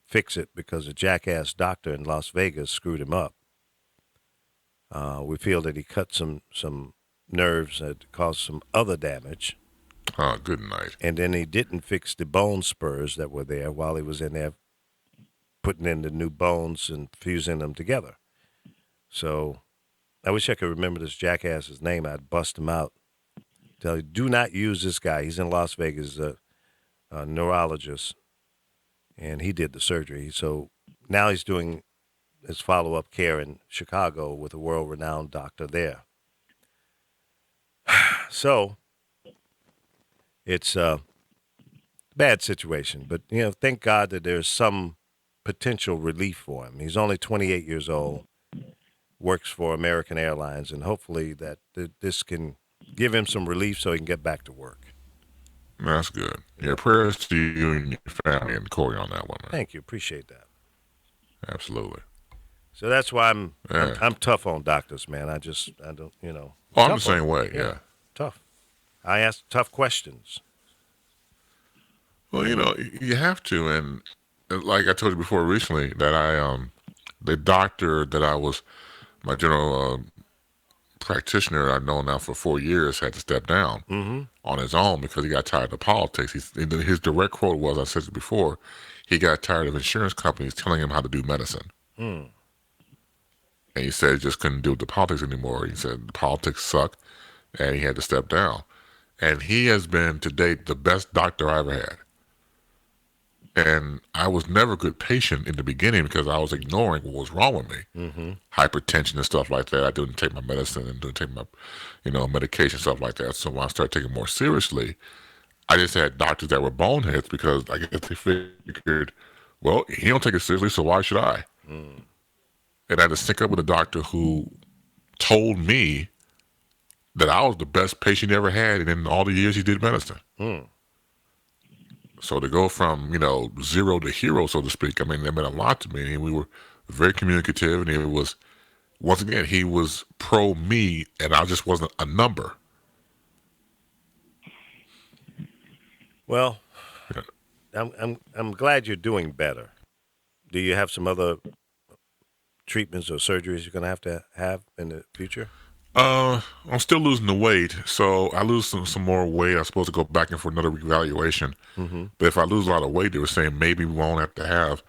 fix it because a jackass doctor in Las Vegas screwed him up. We feel that he cut some nerves that caused some other damage, Oh, good night. and then he didn't fix the bone spurs that were there while he was in there putting in the new bones and fusing them together. So I wish I could remember this jackass's name. I'd bust him out. Tell you, do not use this guy. He's in Las Vegas, a neurologist, and he did the surgery. So now he's doing his follow-up care in Chicago with a world-renowned doctor there. So it's a bad situation, but thank God that there's some potential relief for him. He's only 28 years old, works for American Airlines, and hopefully that this can give him some relief so he can get back to work. That's good. Yeah, prayers to you and your family and Corey on that one, man. Thank you, appreciate that. Absolutely. So that's why I'm Yeah. tough on doctors, man. I don't, Oh, I'm the tough same on- way. Yeah. tough. I ask tough questions. Well, you have to, and like I told you before recently, that the doctor that I was, my general practitioner I've known now for 4 years, had to step down on his own because he got tired of politics. His direct quote was, I said it before, he got tired of insurance companies telling him how to do medicine. And he said he just couldn't deal with the politics anymore. He said the politics suck, and he had to step down. And he has been, to date, the best doctor I ever had. And I was never a good patient in the beginning because I was ignoring what was wrong with me. Hypertension and stuff like that. I didn't take my medicine and didn't take my, medication, stuff like that. So when I started taking it more seriously, I just had doctors that were boneheads because I guess they figured, well, he don't take it seriously, so why should I? And I had to sync up with a doctor who told me that I was the best patient he ever had in all the years he did medicine. So to go from, 0 to hero, so to speak, I mean, that meant a lot to me. And we were very communicative, and it was, once again, he was pro me, and I just wasn't a number. Well, Yeah. I'm glad you're doing better. Do you have some other treatments or surgeries you're going to have in the future? I'm still losing the weight, so I lose some more weight. I'm supposed to go back in for another reevaluation. But if I lose a lot of weight, they were saying maybe we won't have to have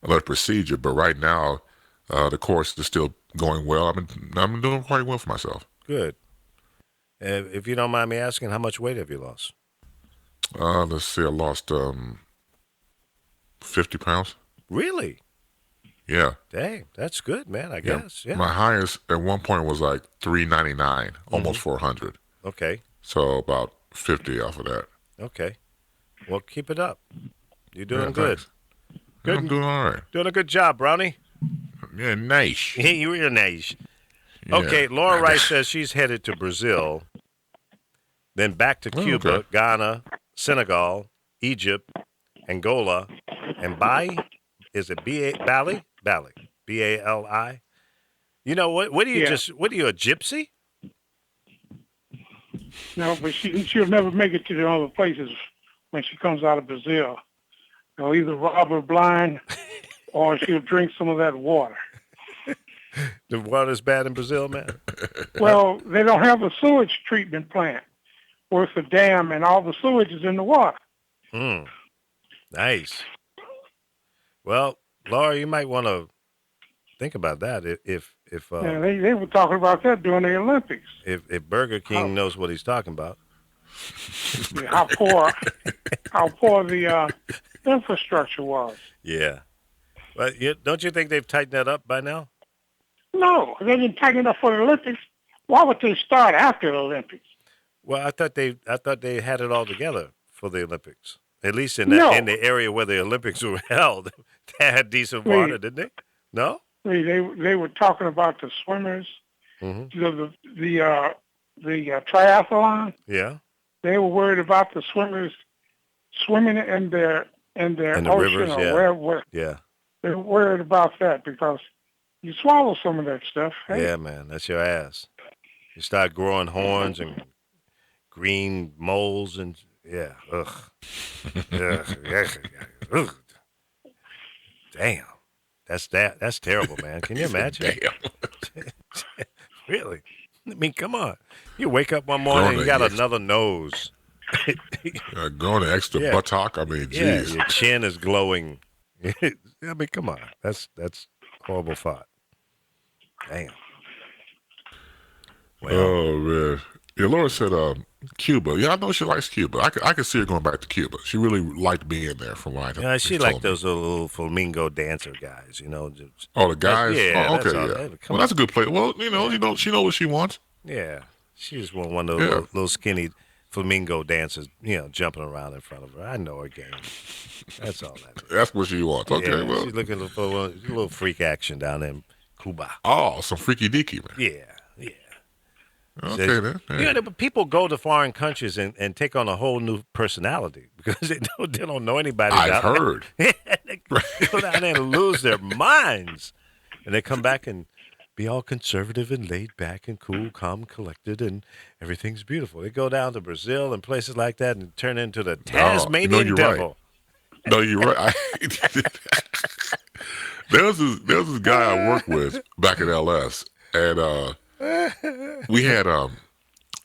another procedure. But right now, the course is still going well. I'm doing quite well for myself. Good. If you don't mind me asking, how much weight have you lost? Let's see, I lost 50 pounds. Really? Yeah. Dang, that's good, man, I guess. Yeah. My highest at one point was like 399, almost 400. Okay. So about 50 off of that. Okay. Well, keep it up. You're doing Yeah, good. thanks. Yeah, I'm doing all right. Doing a good job, Brownie. Yeah, nice. You're nice. Yeah. Okay, Laura Rice says she's headed to Brazil, then back to Cuba, okay. Ghana, Senegal, Egypt, Angola, and is it Bali? Bali. Bali. You know what? What are you Yeah. What are you, a gypsy? No, but she'll never make it to the other places when she comes out of Brazil. They'll either rob her blind or she'll drink some of that water. The water's bad in Brazil, man. Well, they don't have a sewage treatment plant worth a dam, and all the sewage is in the water. Nice. Well, Laura, you might want to think about that. If Yeah, they were talking about that during the Olympics. if Burger King knows what he's talking about. How poor the infrastructure was. Yeah. But don't you think they've tightened that up by now? No, they didn't tighten it up for the Olympics. Why would they start after the Olympics? Well, I thought they had it all together for the Olympics. At least in No. in the area where the Olympics were held, they had decent Wait. water, didn't they? No? they were talking about the swimmers, Hmm. the triathlon. Yeah. They were worried about the swimmers swimming in their In the ocean rivers, or yeah. wherever. Yeah. They were worried about that because you swallow some of that stuff. Hey, Yeah, man. That's your ass. You start growing horns and green moles and yeah. Ugh. Ugh. Ugh. Damn. That's terrible, man. Can you He said, imagine? damn. Really? I mean, come on. You wake up one morning and you got another nose. Growing an extra Yeah. buttock. I mean, Yeah, geez. your chin is glowing. I mean, come on. That's horrible thought. Damn. Well, Oh man. Yeah, Laura said Cuba. Yeah, I know she likes Cuba. I could see her going back to Cuba. She really liked being there from what I yeah, she told like me. those little flamingo dancer guys, just, Oh, the guys? yeah, Oh, that's okay, all. yeah. Hey, come Well, that's on. a good place. Well, she knows what she wants. Yeah. She just want one of those Yeah. little skinny flamingo dancers, jumping around in front of her. I know her game. That's all that is. That's what she wants. Okay, Yeah, well. she's looking for a little freak action down in Cuba. Oh, some freaky deaky, man. Yeah, yeah. Okay, Says- then. You know, but people go to foreign countries and take on a whole new personality because they don't know anybody. I've down there. heard. They go down there and lose their minds, and they come back and be all conservative and laid back and cool, calm, collected, and everything's beautiful. They go down to Brazil and places like that and turn into the Tasmanian you're right. devil. No, you're right. There was this guy I worked with back at LS, and we had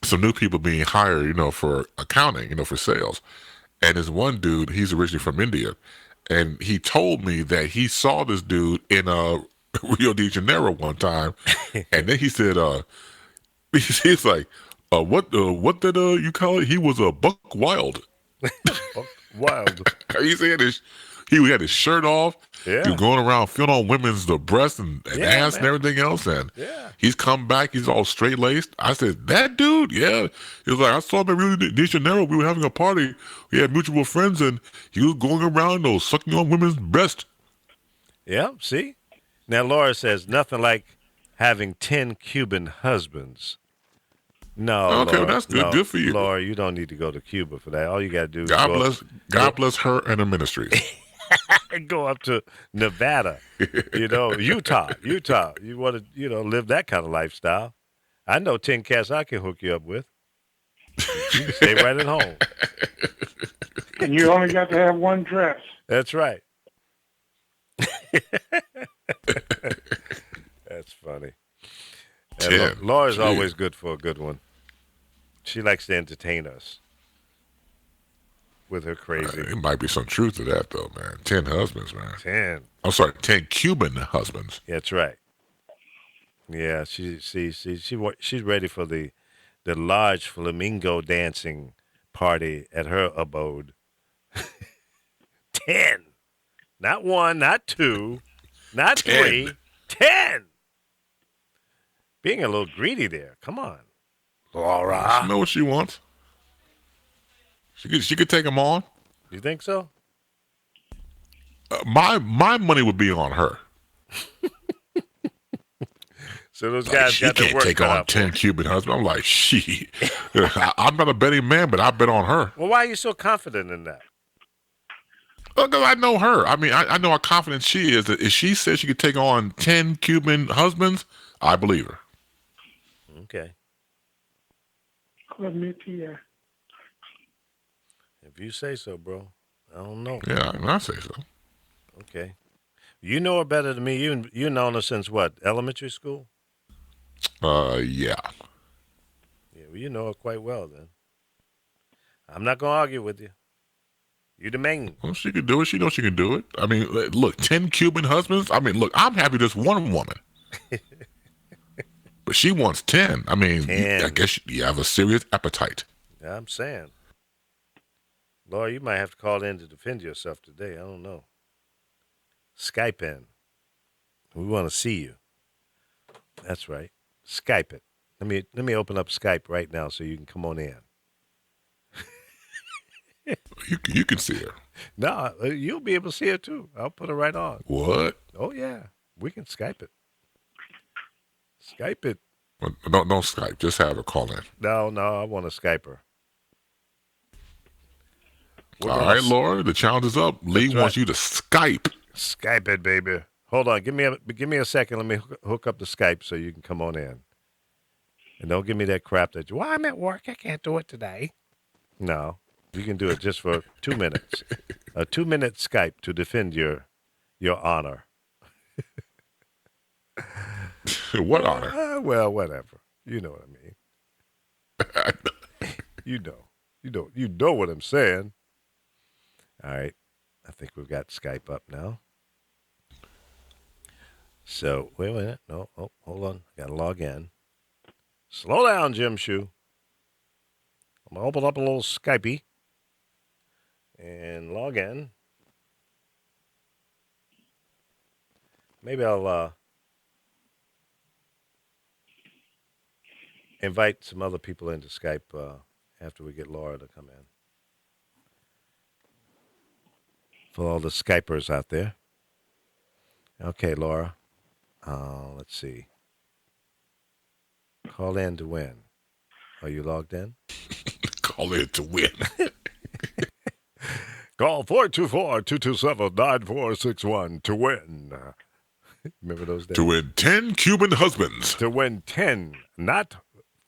some new people being hired, for accounting, for sales. And this one dude, he's originally from India, and he told me that he saw this dude in Rio de Janeiro one time, and then he said, he's like, what did you call it? He was a buck wild. Wild. He said he had his shirt off. Yeah. He was going around feeling on women's breasts and Yeah, ass and man. everything else. And Yeah. he's come back. He's all straight laced. I said, that dude? Yeah. He was like, I saw him in Rio de Janeiro. We were having a party. We had mutual friends, and he was going around sucking on women's breasts. Yeah, see? Now, Laura says nothing like having 10 Cuban husbands. No, Okay, well, Laura, that's good. no, Good for you. Laura, you don't need to go to Cuba for that. All you got to do is God bless her and her ministries. go up to Nevada, Utah. You want to, live that kind of lifestyle. I know 10 cats I can hook you up with. You can stay right at home. and you only got to have one dress. That's right. That's funny. And 10. Laura's Gee. always good for a good one. She likes to entertain us with her crazy. There might be some truth to that, though, man. 10 husbands, man. 10. I'm sorry, 10 Cuban husbands. That's right. Yeah, she's ready for the large flamingo dancing party at her abode. 10. Not 1, not 2, not 10. 3. 10. Being a little greedy there. Come on. Laura. She know what she wants. She could take them on. You think so? My money would be on her. So those Like, guys she got their can't work take cut on out for 10 them. Cuban husbands. I'm like, I'm not a betting man, but I bet on her. Well, why are you so confident in that? Because I know her. I mean, I know how confident she is. That if she says she could take on 10 Cuban husbands, I believe her. Okay. Let me to you. If you say so, bro. I don't know. Yeah, I say so. Okay. You know her better than me. You known her since what? Elementary school? Yeah. Yeah, well, you know her quite well then. I'm not going to argue with you. You the man. Well, she can do it. She knows she can do it. I mean, look, 10 Cuban husbands. I mean, look, I'm happy with just one woman. But she wants 10. I mean, 10. I guess you have a serious appetite. Yeah, I'm saying. Laura, you might have to call in to defend yourself today. I don't know. Skype in. We want to see you. That's right. Skype it. Let me open up Skype right now so you can come on in. You can see her. No, you'll be able to see her too. I'll put her right on. What? Oh yeah. We can Skype it. Skype it. Well, don't Skype. Just have her call in. No, I want to Skype her. We're All gonna right, Laura. The challenge is up. Lee That's wants right. you to Skype. Skype it, baby. Hold on. Give me a second. Let me hook up the Skype so you can come on in. And don't give me that crap that well, I'm at work. I can't do it today. No, you can do it just for 2 minutes. A 2-minute Skype to defend your honor. What honor? Well, whatever. You know what I mean. You know what I'm saying. All right. I think we've got Skype up now. So, wait a minute. No, hold on. I got to log in. Slow down, Jim Shoe. I'm going to open up a little Skypey and log in. Maybe I'll invite some other people into Skype after we get Laura to come in. For all the Skypers out there. Okay, Laura. Let's see. Call in to win. Are you logged in? Call in to win. Call 424-227-9461 to win. Remember those days? To win 10 Cuban husbands. To win 10, not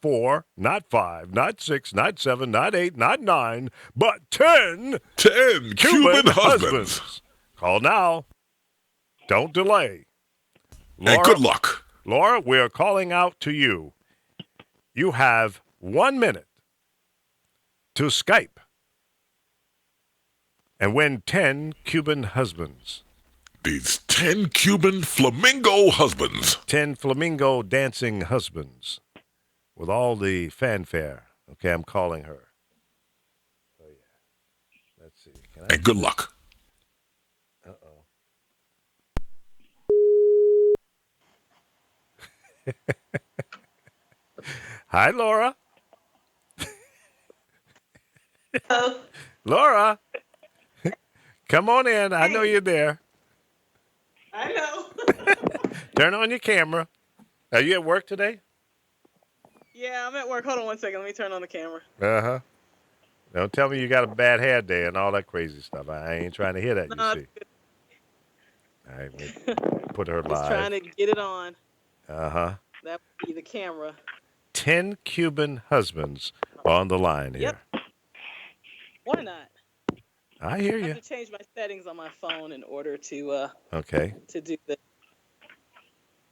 4, not 5, not 6, not 7, not 8, not 9, but 10 10 Cuban husbands. Call now. Don't delay. And good luck. Laura, we are calling out to you. You have 1 minute to Skype and win 10 Cuban husbands. These 10 Cuban flamingo husbands. 10 flamingo dancing husbands with all the fanfare. Okay, I'm calling her. Oh, yeah. Let's see. Can I? And good luck. Uh-oh. Hi, Laura. Hello. Laura. Come on in. I know you're there. I know. Turn on your camera. Are you at work today? Yeah, I'm at work. Hold on 1 second. Let me turn on the camera. Uh-huh. Don't tell me you got a bad hair day and all that crazy stuff. I ain't trying to hear that, No, you see. All right, we'll put her just trying live. to get it on. Uh-huh. That would be the camera. 10 Cuban husbands on the line here. Yep. Why not? I hear I you. have to change my settings on my phone in order to Okay. do this.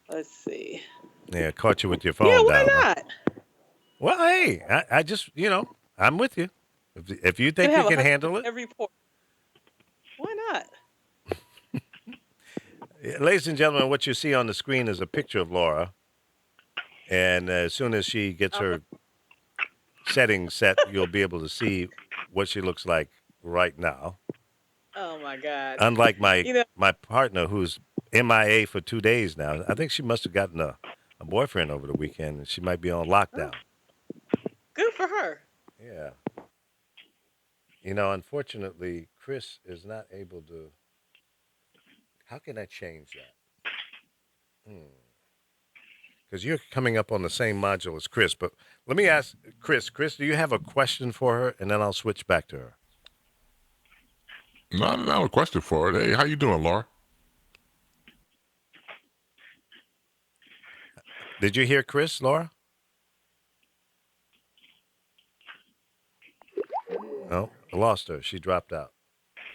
Let's see. Yeah, caught you with your phone Yeah, why down. Huh? not? Well, hey, I just, I'm with you. If you think you can handle it. Every port. Why not? Ladies and gentlemen, what you see on the screen is a picture of Laura. And as soon as she gets her settings set, you'll be able to see what she looks like right now. Oh my God. Unlike my You know- my partner who's MIA for 2 days now. I think she must have gotten a boyfriend over the weekend, and she might be on lockdown. Good for her. Yeah. Unfortunately, Chris is not able to. How can I change that? Because you're coming up on the same module as Chris. But let me ask Chris. Chris, do you have a question for her? And then I'll switch back to her. No, I don't have a question for it. Hey, how you doing, Laura? Did you hear Chris, Laura? No, I lost her. She dropped out.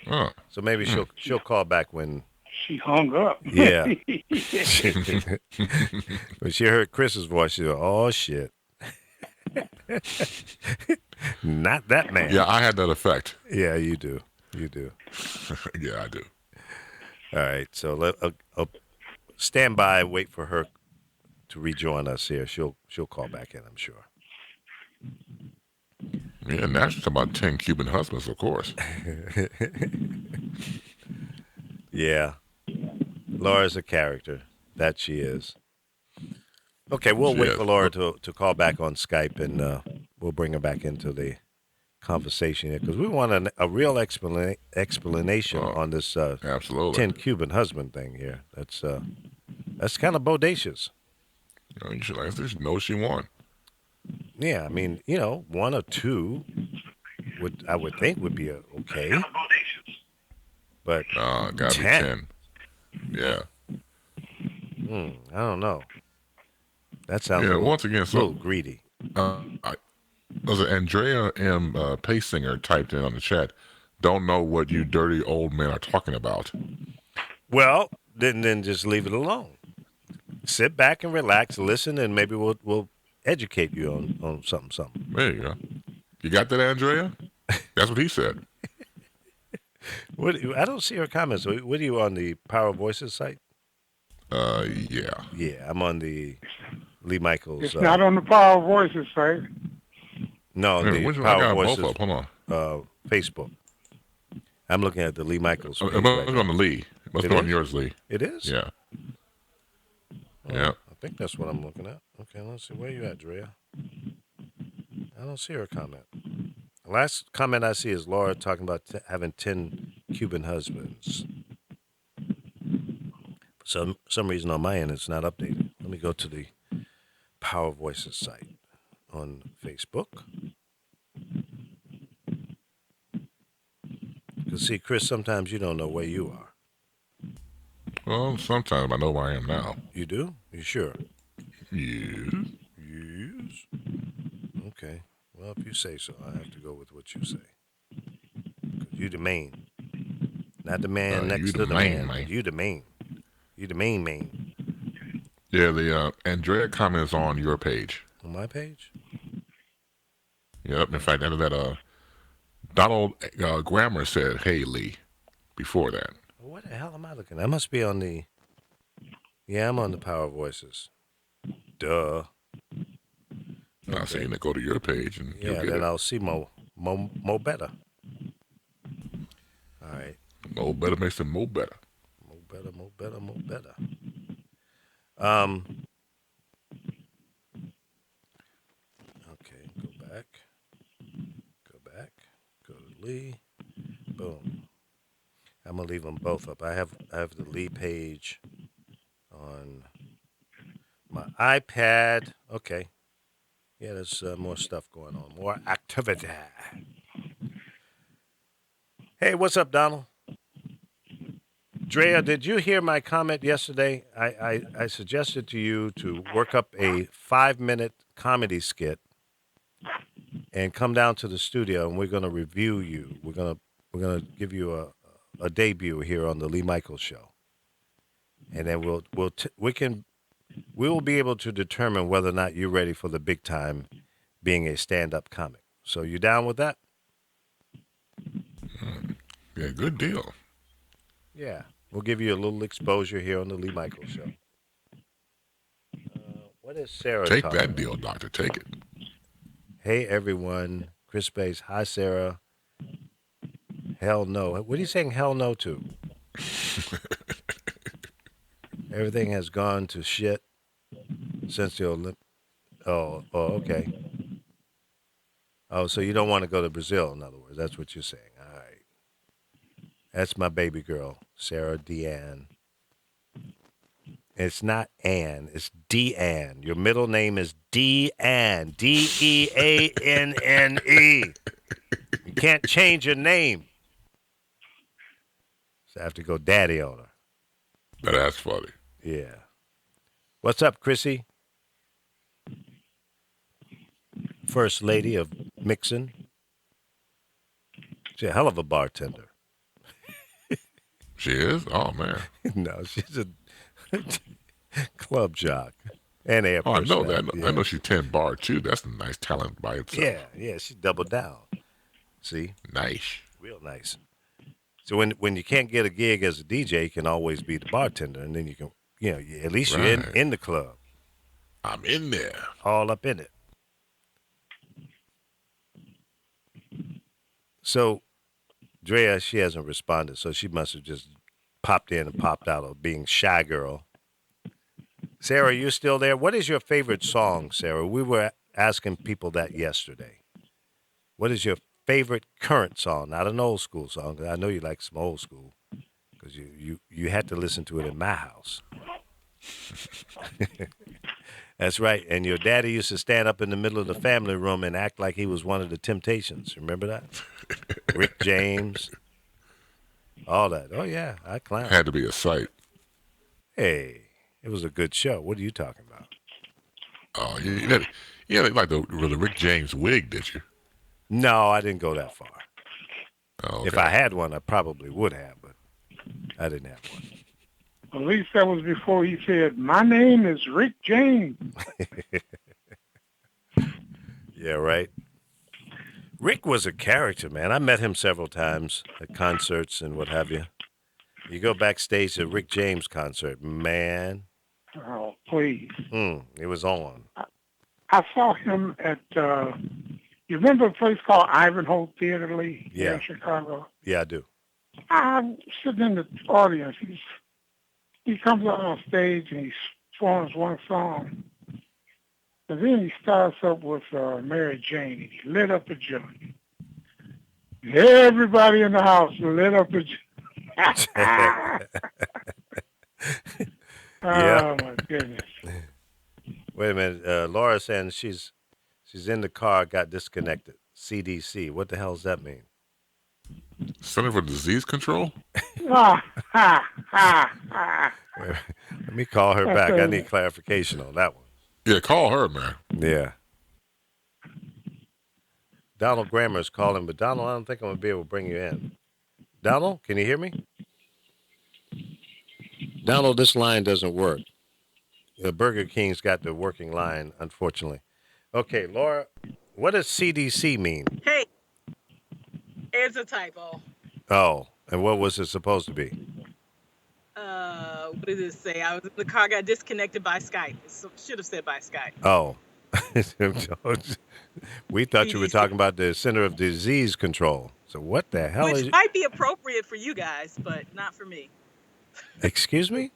Oh. So maybe she'll call back when. She hung up. Yeah. When she heard Chris's voice, she said, "Oh shit, not that man." Yeah, I had that effect. Yeah, you do. You do. Yeah, I do. All right. So stand by. Wait for her to rejoin us here. She'll call back in, I'm sure. Yeah, now she's talking about 10 Cuban husbands, of course. Yeah. Laura's a character. That she is. Okay, we'll She wait is. for Laura to call back on Skype, and we'll bring her back into the conversation here, because we want a real explanation on this Absolutely. 10 Cuban husband thing here. That's That's kind of bodacious. You should know what she won. Yeah, I mean, one or two I would think would be okay. But gotta 10. be 10. Yeah. I don't know. That sounds Once again, a little greedy. Was it Andrea M. Paysinger typed in on the chat? Don't know what you dirty old men are talking about. Well, then just leave it alone. Sit back and relax, listen, and maybe we'll educate you on something. There you go. You got that, Andrea? That's what he said. I don't see her comments. What are you on the Power Voices site? Yeah. Yeah, I'm on the Lee Michaels. It's not on the Power Voices site. No, Man, the I Power got Voices. both up. Hold on. Facebook. I'm looking at the Lee Michaels. It must be on the Lee. It must be on yours, Lee. It is? Yeah. Yeah. I think that's what I'm looking at. Okay, let's see. Where you at, Drea? I don't see her comment. The last comment I see is Laura talking about having 10 Cuban husbands. For some reason on my end, it's not updated. Let me go to the Power Voices site on Facebook. Because, see, Chris, sometimes you don't know where you are. Well, sometimes I know where I am now. You do? You sure? Yes. Yes. Okay. Well, if you say so, I have to go with what you say. 'Cause you the main. Not the man next to the man. You the main. You the main. Yeah, the Andrea comment is on your page. On my page? Yep. In fact, after that, Donald Grammer said, "Hey, Lee," before that. What the hell am I looking at? I must be on the... Yeah, I'm on the Power Voices. Duh. I say, go to your page and you'll get then it. I'll see Mo better. All right. Mo better makes it Mo better. Mo better. Okay, go back, go to Lee, boom. I'm gonna leave them both up. I have the Lee page on my iPad. Okay, yeah, there's more stuff going on, more activity. Hey, what's up, Donald? Drea, did you hear my comment yesterday? I suggested to you to work up a 5-minute comedy skit and come down to the studio, and we're going to review you. We're gonna give you a debut here on the Lee Michaels Show, and then we will be able to determine whether or not you're ready for the big time, being a stand-up comic. So you down with that? Yeah, good deal. Yeah. We'll give you a little exposure here on the Lee Michaels Show. What is Sarah Take talking that about? deal, doctor. Take it. Hey, everyone. Chris Bass. Hi, Sarah. Hell no. What are you saying hell no to? Everything has gone to shit since the Olympics. Oh, okay. Oh, so you don't want to go to Brazil, in other words. That's what you're saying. All right. That's my baby girl, Sarah Deanne. It's not Ann. It's Deanne. Your middle name is Deanne. Deanne. You can't change your name. So I have to go daddy on her. That's funny. Yeah. What's up, Chrissy? First lady of Mixon. She's a hell of a bartender. She is? Oh, man. No, she's a club jock. And air Oh, I know that. Yeah. I know she's 10 bar, too. That's a nice talent by itself. Yeah, she doubled down. See? Nice. Real nice. So when you can't get a gig as a DJ, you can always be the bartender, and then you can, at least you're in the club. I'm in there. All up in it. So, Drea, she hasn't responded, so she must have just popped in and popped out of being shy girl. Sarah, you still there? What is your favorite song, Sarah? We were asking people that yesterday. What is your favorite current song? Not an old school song, 'cause I know you like some old school, because you had to listen to it in my house. That's right. And your daddy used to stand up in the middle of the family room and act like he was one of the Temptations. Remember that? Rick James, all that. Oh yeah, I clown. Had to be a sight. Hey, it was a good show. What are you talking about? Oh, you had like the Rick James wig, did you? No, I didn't go that far. Oh, okay. If I had one, I probably would have, but I didn't have one. At least that was before he said, "My name is Rick James." Yeah, right. Rick was a character, man. I met him several times at concerts and what have you. You go backstage at Rick James concert, man. Oh, please. It was on. I saw him at, you remember a place called Ivanhoe Theater, Lee, here Yeah. in Chicago? Yeah, I do. I'm sitting in the audience. He comes out on stage and he performs one song. And then he starts up with Mary Jane, and he lit up a joint. Everybody in the house lit up a joint. Oh, my goodness. Wait a minute. Laura saying she's in the car, got disconnected. CDC. What the hell does that mean? Center for Disease Control? Ah, ha, ha, ha. Wait, let me call her back. I need clarification on that one. Yeah, call her, man. Yeah. Donald Grammer's calling, but Donald, I don't think I'm going to be able to bring you in. Donald, can you hear me? Donald, this line doesn't work. The Burger King's got the working line, unfortunately. Okay, Laura, what does CDC mean? Hey, it's a typo. Oh, and what was it supposed to be? What did it say? I was in the car, got disconnected by Skype. It should have said by Skype. Oh. We thought you were CDC. talking about the Center of Disease Control. So what the hell Which is... might be appropriate for you guys, but not for me. Excuse me?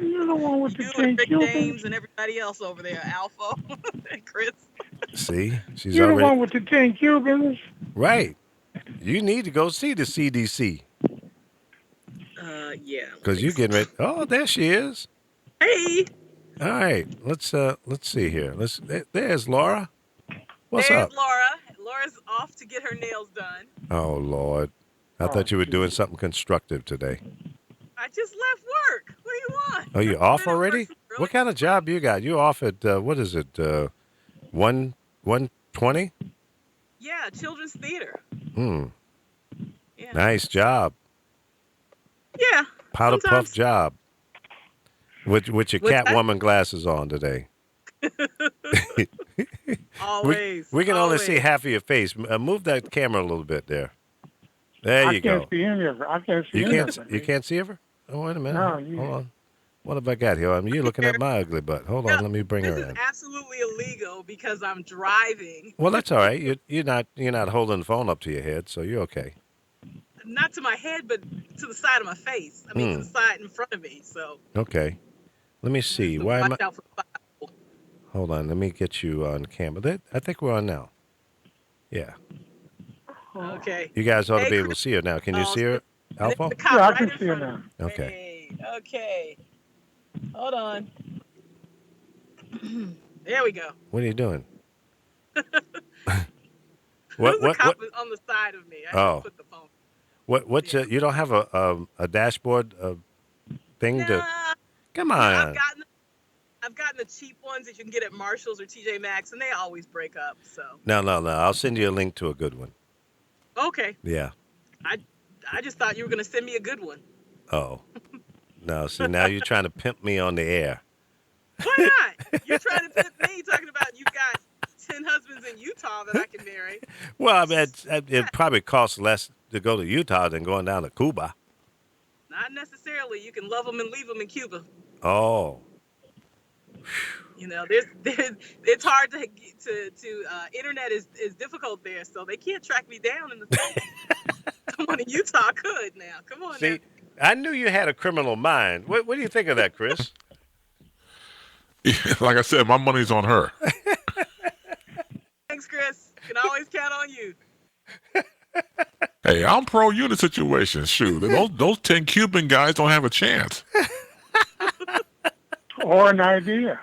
You're the one with the You and Rick King James Cubans. and everybody else over there, Alpha and Chris. See? She's You're the already... one with the 10 Cubans. Right. You need to go see the CDC. Yeah. Because you're getting ready... Oh, there she is. Hey, All right. Let's see here. There's Laura. What's there's up? Laura. Laura's off to get her nails done. Oh, Lord. I thought you were doing something constructive today. I just left work. What do you want? Oh, you I've off been at work already? since early What kind of job you got? You off at, what is it, 120? Yeah, children's theater. Yeah. Nice job. Yeah. Powder puff sometimes. job. With your What's that? Catwoman glasses on today. Always. We can only see always. half of your face. Move that camera a little bit there. There I you can't go. see any of it. I can't see You any can't of it. you can't see her? Oh, wait a minute. No, you- Hold on. What have I got here? You're looking at my ugly butt. Hold on, No, let me bring This her is in. absolutely illegal because I'm driving. Well, that's all right. You're not holding the phone up to your head, so you're okay. Not to my head, but to the side of my face. I mean, to the side in front of me. So Okay. Let me see. so Why am watch I? out for the Bible. Hold on. Let me get you on camera. I think we're on now. Yeah. Okay. You guys ought to Hey, be able to Chris. see her now. Can you Oh, see her, And then Alpha? the cop Yeah, I right can in see her front of now. me. Okay. Hey, okay. Hold on. There we go. What are you doing? There's What? a cop on the side of me. I Oh. just put the phone. What's Yeah. you don't have a dashboard thing to? Nah, Come I've on. gotten the cheap ones that you can get at Marshalls or TJ Maxx, and they always break up. So No. I'll send you a link to a good one. okay, Yeah. I just thought you were gonna send me a good one. Oh. No. See, now you're trying to pimp me on the air. Why not? You're trying to pimp me, talking about you've got 10 husbands in Utah that I can marry. Well, I mean, it probably costs less to go to Utah than going down to Cuba. Not necessarily. You can love them and leave them in Cuba. Oh. You know, it's hard to internet is difficult there, so they can't track me down in the States. Someone in Utah could now. Come on See, I knew you had a criminal mind. What do you think of that, Chris? Like I said, my money's on her. Thanks, Chris. Can always count on you. Hey, I'm pro you in the situation. Shoot, those 10 Cuban guys don't have a chance. or an idea.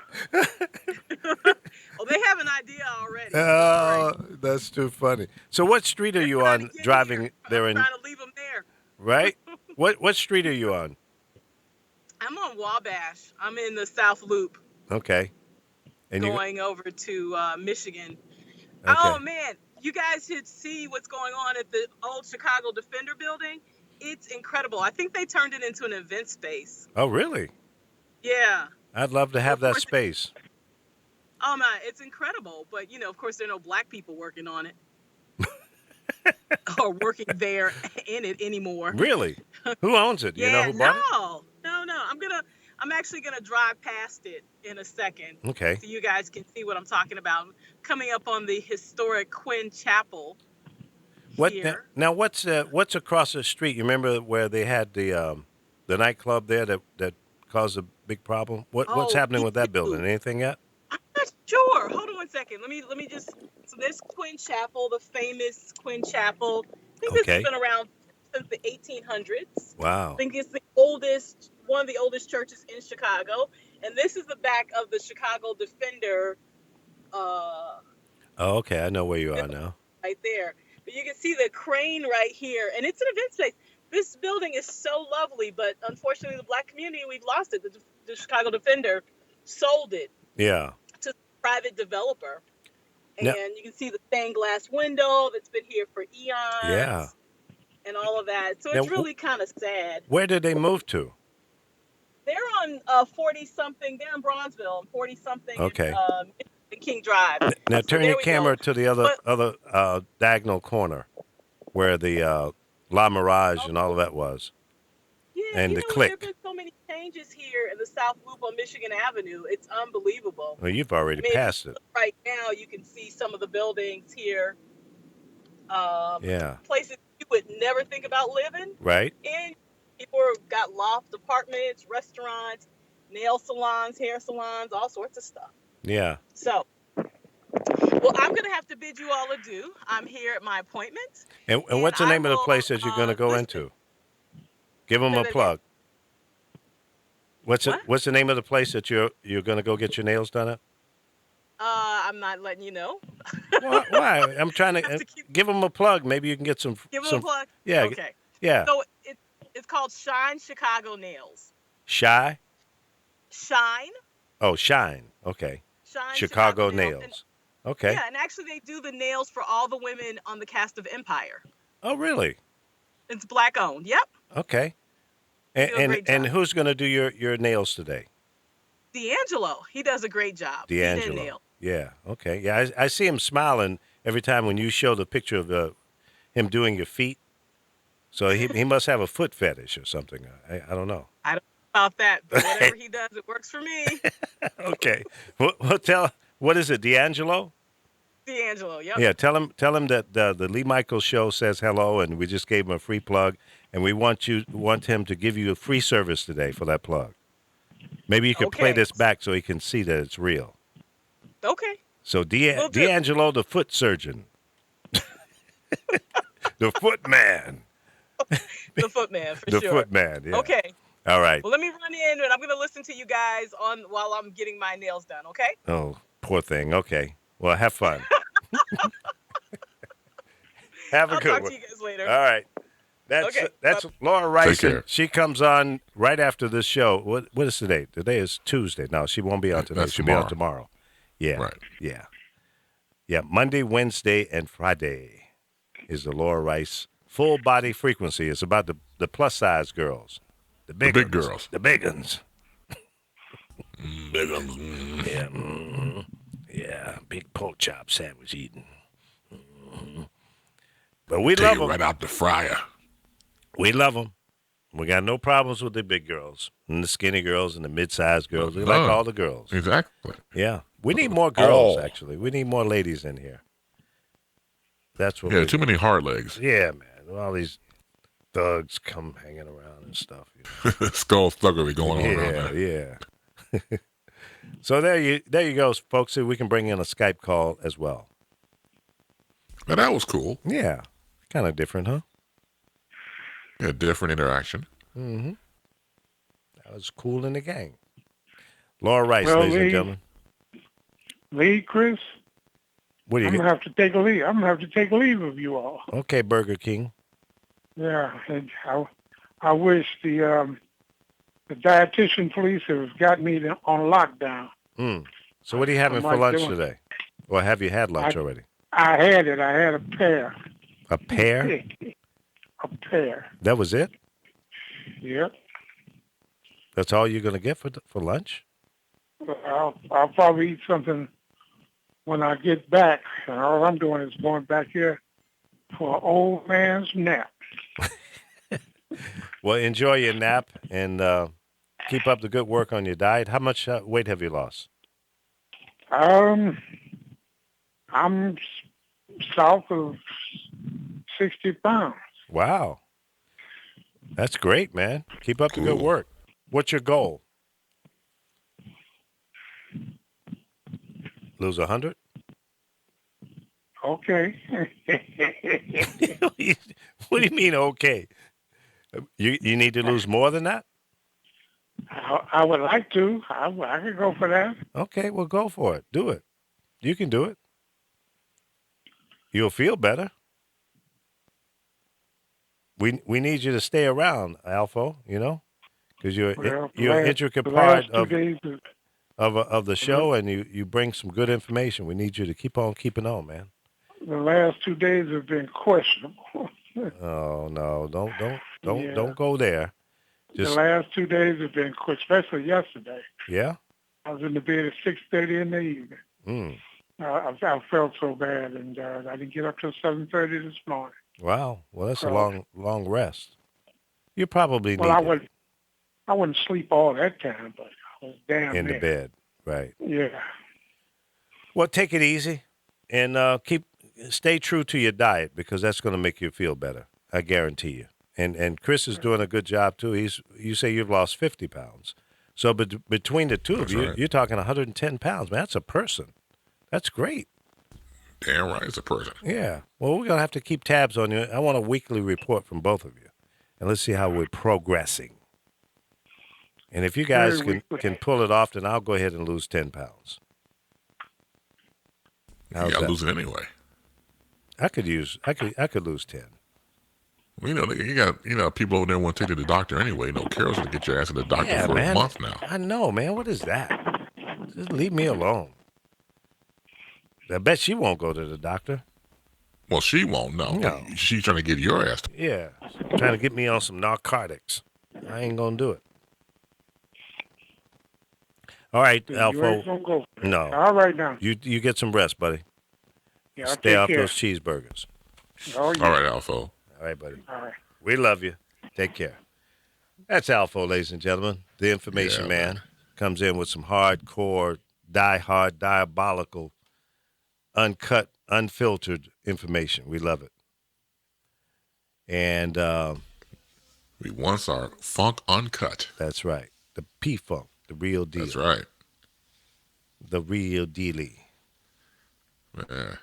Oh, they have an idea already. Oh, that's too funny. So what street are you Trying to on get driving here. there I'm in, trying to leave them there. right? What street are you on? I'm on Wabash. I'm in the South Loop Okay. And you going over to Michigan. okay. Oh, man. You guys should see what's going on at the old Chicago Defender building. It's incredible. I think they turned it into an event space. Oh, really? Yeah. I'd love to have Of that course- space. Oh, my. It's incredible. But, of course, there are no black people working on it or working there in it anymore. Really? Who owns it? You know who bought it? No. I'm actually gonna drive past it in a second, Okay. so you guys can see what I'm talking about. Coming up on the historic Quinn Chapel What here. now? What's across the street? You remember where they had the nightclub there that caused a big problem? What's Oh, happening with that building? ew. Anything yet? I'm not sure. Hold on one second. Let me just. So this Quinn Chapel, the famous Quinn Chapel. I think this Okay. has been around since the 1800s. Wow. I think it's one of the oldest churches in Chicago, and this is the back of the Chicago Defender, Oh, okay. I know where you are now. right there. But you can see the crane right here, and it's an event space. This building is so lovely, but unfortunately, the black community, we've lost it. The Chicago Defender sold it Yeah. to a private developer, and Now- you can see the stained glass window that's been here for eons. Yeah. And all of that. So Now, it's really kind of sad. Where did they move to? They're on 40-something. They're in Bronzeville, 40-something. Okay. In King Drive. Now So turn there your we camera go. to the other diagonal corner, where the La Mirage and all of that was. Yeah, and you the know, click. There have been so many changes here in the South Loop on Michigan Avenue. It's unbelievable. Well, you've already I mean, passed it. Right now, you can see some of the buildings here. Yeah. Places you would never think about living Right. in. People got loft apartments, restaurants, nail salons, hair salons, all sorts of stuff. Yeah. So, well, I'm going to have to bid you all adieu. I'm here at my appointment. And And what's the I name of the will, place that you're going to go listen. into? Give them Say a that plug. What's it? What? What's the name of the place that you're going to go get your nails done at? I'm not letting you know. Why? I'm trying to Have to keep- give them a plug. Maybe you can get some. Give them some a plug. Yeah. Okay. Yeah. So it's called Shine Chicago Nails. Shy. Shine. Oh, Shine. Okay. Shine Chicago Nails. nails. Okay. Yeah, and actually they do the nails for all the women on the cast of Empire. Oh, really? It's black owned. Yep. Okay. And do a great and job. who's going to do your nails today? D'Angelo. He does a great job. He did D'Angelo. nail. Yeah. Okay. Yeah, I see him smiling every time when you show the picture of him doing your feet. So he must have a foot fetish or something. I don't know. About that, but whatever he does, it works for me. Okay. Well, what is it, D'Angelo? D'Angelo. Yep. Yeah. Tell him that the Lee Michaels show says hello, and we just gave him a free plug, and we want him to give you a free service today for that plug. Maybe you could play Okay. this back so he can see that it's real. Okay. So Will do. D'Angelo, the foot surgeon, the foot man, The footman for the sure. foot man. Yeah. Okay. All right. Well, let me run in, and I'm going to listen to you guys while I'm getting my nails done. Okay. Oh, poor thing. Okay. Well, have fun. Have a I'll good talk one. to you guys later. All right. Okay, That's Laura Rice. care. She comes on right after this show. What is today? Today is Tuesday. No, she won't be on today. That's She'll be on tomorrow. Yeah. Right. Yeah. Yeah. Monday, Wednesday, and Friday is the Laura Rice full body frequency. It's about the plus size girls. The big big uns. girls. The big uns. Big ones. Yeah. Yeah. Big pork chop sandwich eating. But we love Take it them. right out the fryer. We love them. We got no problems with the big girls and the skinny girls and the mid-sized girls. We like None. all the girls. Exactly. Yeah. We need more girls, All. actually. We need more ladies in here. That's what Yeah, we too many hard legs. Yeah, man. All these thugs come hanging around and stuff. Skull thuggery going on around Yeah, there. yeah. So there you go, folks. See, we can bring in a Skype call as well. Now, that was cool. Yeah. Kind of different, huh? Yeah, different interaction. Mm-hmm. That was cool in the gang. Laura Rice, Well, ladies and Lee, gentlemen. Chris, What do I'm you gonna got? have to take a leave. I'm gonna have to take a leave of you all. Okay, Burger King. Yeah, and I wish the dietitian police have got me on lockdown. So what are you I having for might lunch do it. today? Or have you had lunch already? I had it. I had a pear. A pear? A pear. That was it? Yep. That's all you're going to get for lunch? I'll probably eat something when I get back. And all I'm doing is going back here for an old man's nap. Well, enjoy your nap and keep up the good work on your diet. How much weight have you lost? I'm south of 60 pounds. Wow. That's great, man. Keep up the good Cool. work. What's your goal? Lose 100? Okay. What do you mean, okay? You need to lose more than that? I would like to. I could go for that. Okay, well, go for it. Do it. You can do it. You'll feel better. We need you to stay around, Alpha, because you're Well, you're an intricate the part last 2 of days, of the show, and you bring some good information. We need you to keep on keeping on, man. the last 2 days have been questionable. Oh no, Yeah. don't go there. The last 2 days have been quick, especially yesterday. Yeah. I was in the bed at 6:30 in the evening. Mm. I felt so bad, and I didn't get up till 7:30 this morning. Wow. Well, that's a So- long rest. You probably Well, need I wouldn't sleep all that time, but I was damn in the near. bed, right? Yeah. Well, take it easy, and stay true to your diet because that's going to make you feel better. I guarantee you. And Chris is doing a good job too. You say you've lost 50 pounds, so between the two of That's you, right. you're talking 110 pounds. Man, that's a person. That's great. Damn right, it's a person. Yeah. Well, we're gonna have to keep tabs on you. I want a weekly report from both of you, and let's see how we're progressing. And if you guys Very can weekly. pull it off, then I'll go ahead and lose 10 pounds. How's You got that? to lose it anyway. I could lose 10. Well, you got people over there want to take you to the doctor anyway. Carol's going to get your ass to the doctor Yeah, for man. a month now. I know, man. What is that? Just leave me alone. I bet she won't go to the doctor. Well, she won't, no. No. She's trying to get your ass. Yeah, trying to get me on some narcotics. I ain't gonna do it. All right, You Alpha. ain't gonna go. No, All right now. you get some rest, buddy. Yeah, I'll Stay take off care. those cheeseburgers. Oh, yeah. All right, Alpha. All right, buddy. All right. We love you. Take care. That's Alpha, ladies and gentlemen. The information Yeah, man man. comes in with some hardcore, die-hard, diabolical, uncut, unfiltered information. We love it. And We once are funk uncut. that's right. The P-Funk, the real deal. That's right. The real dealie. Yeah.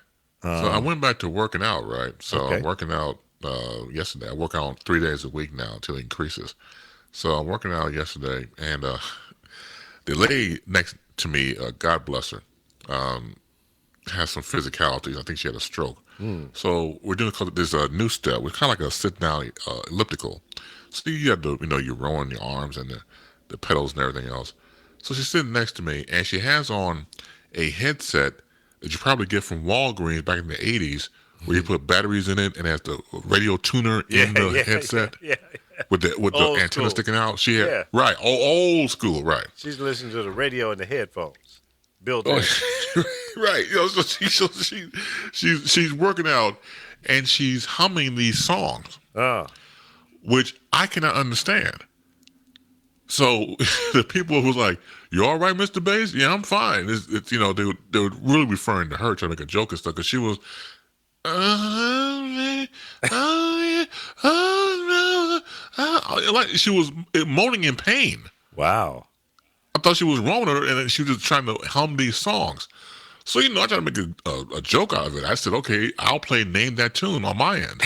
So I went back to working out, right? So Okay. I'm working out yesterday. I work out 3 days a week now until it increases. So I'm working out yesterday, and the lady next to me, God bless her, has some physicalities. I think she had a stroke. So we're doing this new step. We're kind of like a sit-down elliptical. So you have to, you're rowing your arms and the pedals and everything else. So she's sitting next to me, and she has on a headset that you probably get from Walgreens back in the 80s, where you put batteries in it and has the radio tuner in the headset Yeah. with the Old antenna school. sticking out. She had Yeah. right, old school, right. She's listening to the radio and the headphones. Built in. Oh, right. So she's working out and she's humming these songs, Oh, which I cannot understand. So the people who was like, "You all right, Mr. Bass?" "Yeah, I'm fine." It's they were really referring to her, trying to make a joke and stuff, because she was, like she was moaning in pain. wow. I thought she was wrong with her, and she was just trying to hum these songs. So, I tried to make a joke out of it. I said, okay, I'll play Name That Tune on my end.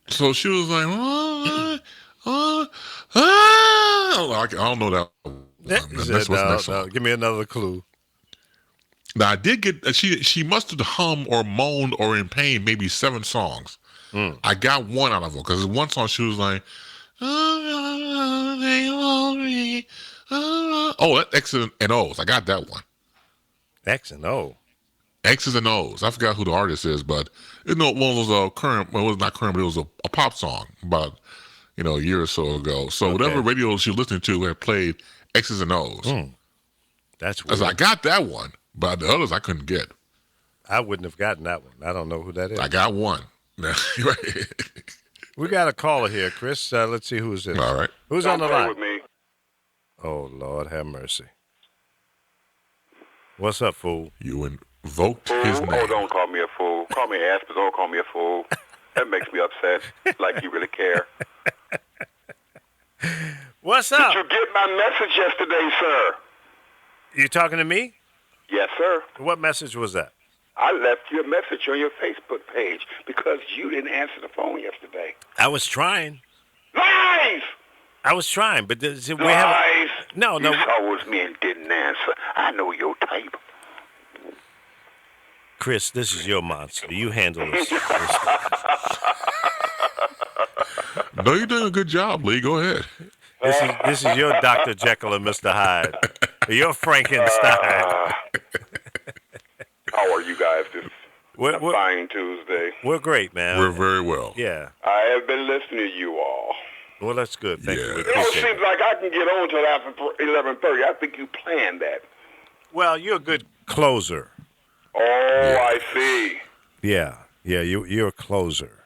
So she was like, I don't know that. He said, That's what's no, next no, song. give me another clue. Now I did get she must have hummed or moaned or in pain maybe 7 songs. Mm. I got one out of her because one song she was like, oh, that X's and O's. I got that one. X and O. X's and O's. I forgot who the artist is, but one of those current. Well, it was not current, but it was a pop song about a year or so ago. So whatever radio she was listening to had played X's and O's. Mm. That's I weird. was like, I got that one, but the others I couldn't get. I wouldn't have gotten that one. I don't know who that is. I got one. We got a caller here, Chris. Let's see who's this. All right. Who's on the line? With me. Oh, Lord, have mercy. What's up, fool? You invoked his name. Oh, don't call me a fool. Call me ass, but don't call me a fool. That makes me upset. Like you really care. What's up? Did you get my message yesterday, sir? You talking to me? Yes, sir. What message was that? I left you a message on your Facebook page because you didn't answer the phone yesterday. I was trying. Lies! I was trying, but we have Lies! no. You saw it was me and didn't answer. I know your type. Chris, this is your monster. You handle this. No, you're doing a good job, Lee. Go ahead. This is your Dr. Jekyll and Mr. Hyde. Your Frankenstein. How are you guys this We're fine Tuesday? we're great, man. We're very well. Yeah. I have been listening to you all. Well, that's good. Thank you. We It appreciate seems it. like I can get on till after 11:30. I think you planned that. Well, you're a good closer. Oh, I see. Yeah. You're a closer.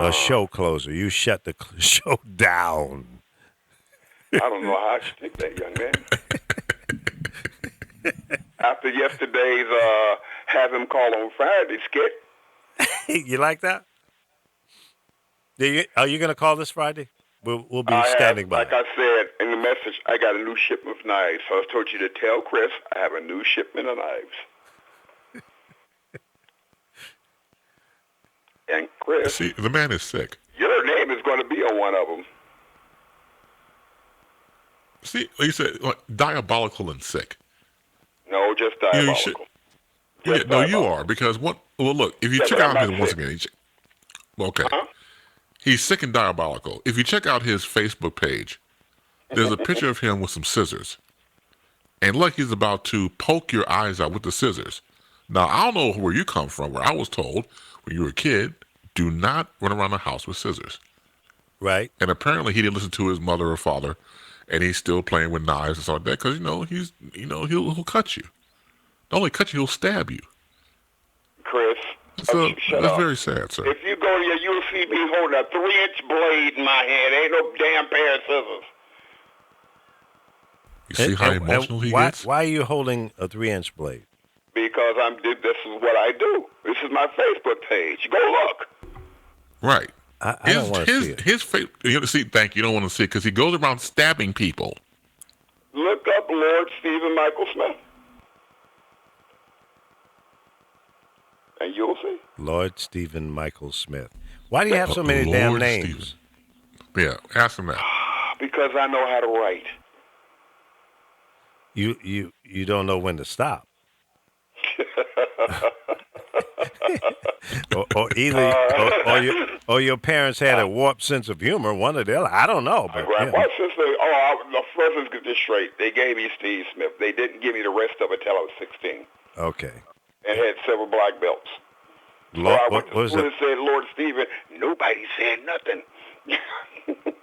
A show closer. You shut the show down. I don't know how I should take that, young man. After yesterday's have him call on Friday skit. You like that? Are you going to call this Friday? We'll be I standing have, by. like I said in the message, I got a new shipment of knives. So I told you to tell Chris I have a new shipment of knives. And Chris, See, the man is sick. your name is going to be on one of them. See, he said diabolical and sick. No, just You diabolical. should- Just Yeah, no, you diabolical. are because what? Well, look, if you Yeah, check but out I'm his not once sick. again, okay, Huh? he's sick and diabolical. If you check out his Facebook page, there's a picture of him with some scissors, and look, he's about to poke your eyes out with the scissors. Now, I don't know where you come from. Where I was told when you were a kid, do not run around the house with scissors. Right? And apparently, he didn't listen to his mother or father, and he's still playing with knives and stuff like that because he'll cut you. Not only cut you, he'll stab you. Chris, So shut that's up. very sad, sir. If you go to your, you'll see me holding a 3-inch blade in my hand. Ain't no damn pair of scissors. You see how And emotional he why, gets? Why are you holding a 3-inch blade? Because this is what I do. This is my Facebook page. Go look. Right. I don't want to see it. His face. Thank you. You don't want to see it because he goes around stabbing people. Look up Lord Stephen Michael Smith. And you'll see. Lord Stephen Michael Smith. Why do you have so many damn Lord names? Stephen. Yeah, ask him that. Because I know how to write. You don't know when to stop. or your parents had a warped sense of humor. One or the other. I don't know. But, The first, let's get this straight. They gave me Steve Smith. They didn't give me the rest of it till I was 16. Okay. And had several black belts. Lord, So I went what to was school it? and said, Lord Stephen. Nobody said nothing.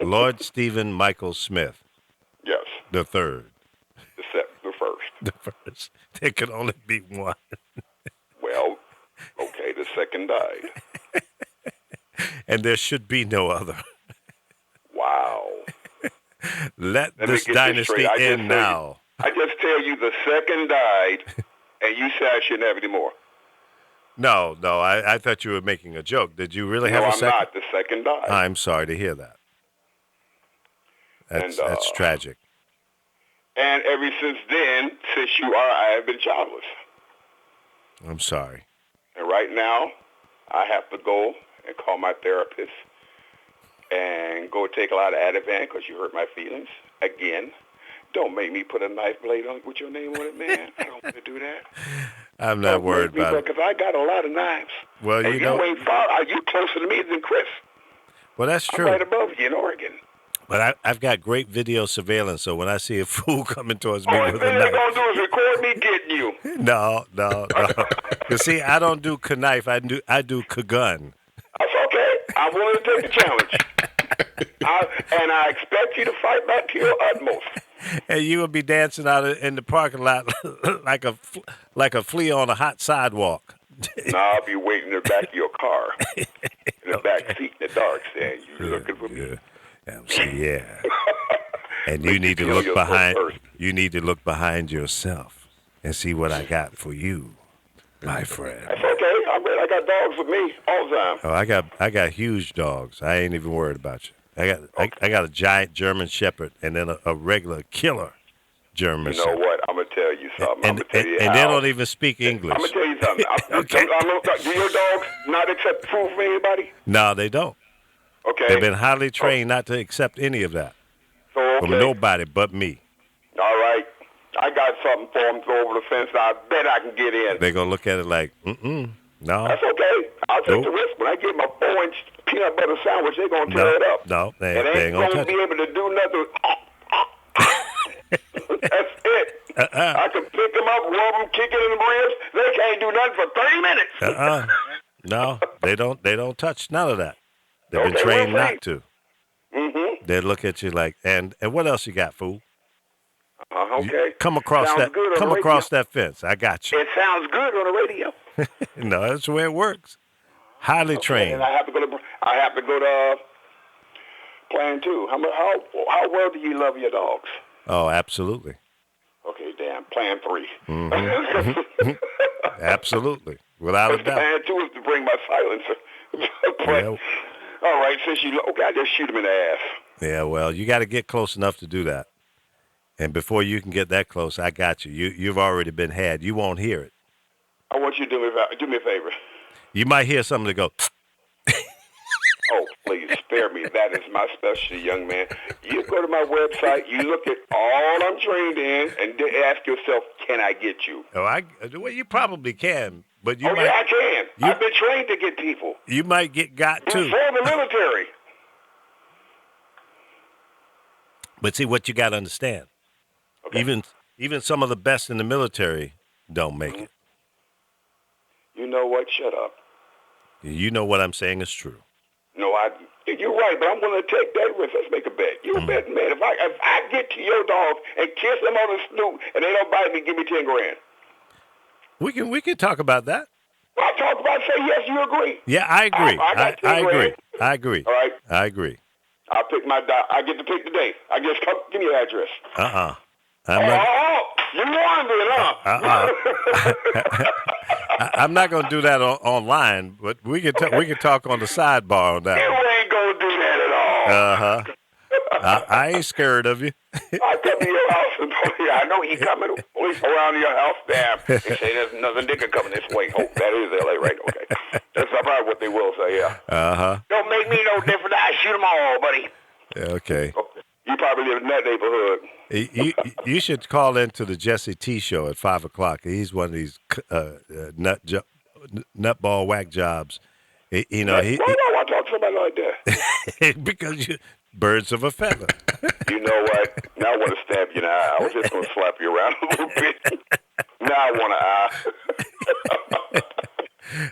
Lord Stephen Michael Smith, Yes, the third. the first. The first. There could only be one. Well, okay, the second died. And there should be no other. Wow. Let Let me this get this dynasty straight. I just end tell you- now. I just tell you the second died, and you say I shouldn't have any more. No, I thought you were making a joke. Did you really No, have a I'm second? not. The second died. I'm sorry to hear that. That's And, that's tragic. And ever since then, since you are, I have been childless. I'm sorry. And right now, I have to go and call my therapist and go take a lot of Ativan because you hurt my feelings again. Don't make me put a knife blade on with your name on it, man. I don't want to do that. I'm not worried about it. Because I got a lot of knives. Well, and you know. you ain't far. Are you closer to me than Chris? Well, that's true. I'm right above you in Oregon. But I've got great video surveillance, so when I see a fool coming towards me Oh, with the a thing they're knife, going to do is record me getting you. no. You see, I don't do knife. I do gun. That's okay. I'm willing to take the challenge. And I expect you to fight back to your utmost. And you will be dancing out in the parking lot like a flea on a hot sidewalk. Now I'll be waiting in the back of your car, in the back seat in the dark, saying, "You looking for me?" Yeah. And you need to look behind. You need to look behind yourself and see what I got for you, my friend. That's okay. I got dogs with me all the time. Oh, I got huge dogs. I ain't even worried about you. I got a giant German Shepherd and then a regular killer German You know Shepherd. what? I'm gonna tell you something. And they don't even speak English. I'm gonna tell you something. Okay. Do your dogs not accept food from anybody? No, they don't. Okay. They've been highly trained not to accept any of that from nobody but me. All right. I got something for them. Throw over the fence. I bet I can get in. They're gonna look at it like, no. That's okay. I'll take the risk. When I get my 4-inch peanut butter sandwich, they're gonna tear it up. No, they and ain't gonna touch be able to do nothing. That's it. I can pick them up, rub them, kick it in the ribs. They can't do nothing for 30 minutes. No, they don't touch none of that. They've been trained not to. Mm-hmm. They look at you like, and what else you got, fool? Okay. Come across that fence. I got you. It sounds good on the radio. No, that's the way it works. Highly trained. And I have to go to Plan 2. How well do you love your dogs? Oh, absolutely. Okay, damn. Plan 3. Mm-hmm. Absolutely, without a doubt. Plan 2 is to bring my silencer. All right, since I just shoot him in the ass. Yeah, well, you got to get close enough to do that. And before you can get that close, I got you. You've already been had. You won't hear it. I want you to do me a favor. You might hear something that go. Oh, please spare me. That is my specialty, young man. You go to my website, you look at all I'm trained in, and ask yourself, can I get you? Oh, well, you probably can, but you might. Yeah, I can. I've been trained to get people. You might get got too. Before the military. But see, what you got to understand, even some of the best in the military don't make it. You know what? Shut up. You know what I'm saying is true. No, you're right, but I'm willing to take that risk. Let's make a bet. You're a betting man. If I get to your dog and kiss them on the snoot and they don't bite me, give me $10,000. We can talk about that. Well, I talk about say yes, you agree. Yeah, I agree. I agree. I agree. All right. I agree. I'll pick I get to pick the day. I just give me your address. You wanted it, huh? I'm not going to do that online, but we can talk on the sidebar on that. You ain't gonna do that at all. I ain't scared of you. I come to your house and I know he coming around your house. Damn, they say there's another nigga coming this way. Oh, that is LA, right? Okay, that's about what they will say. Yeah. Don't make me no different. I shoot them all, buddy. Okay. You probably live in that neighborhood. You should call into the Jesse T show at 5:00. He's one of these nutball whack jobs. Why do I want to talk to somebody like that? Because birds of a feather. You know what? Now I want to stab you in the eye. I was just going to slap you around a little bit. Now I want an eye.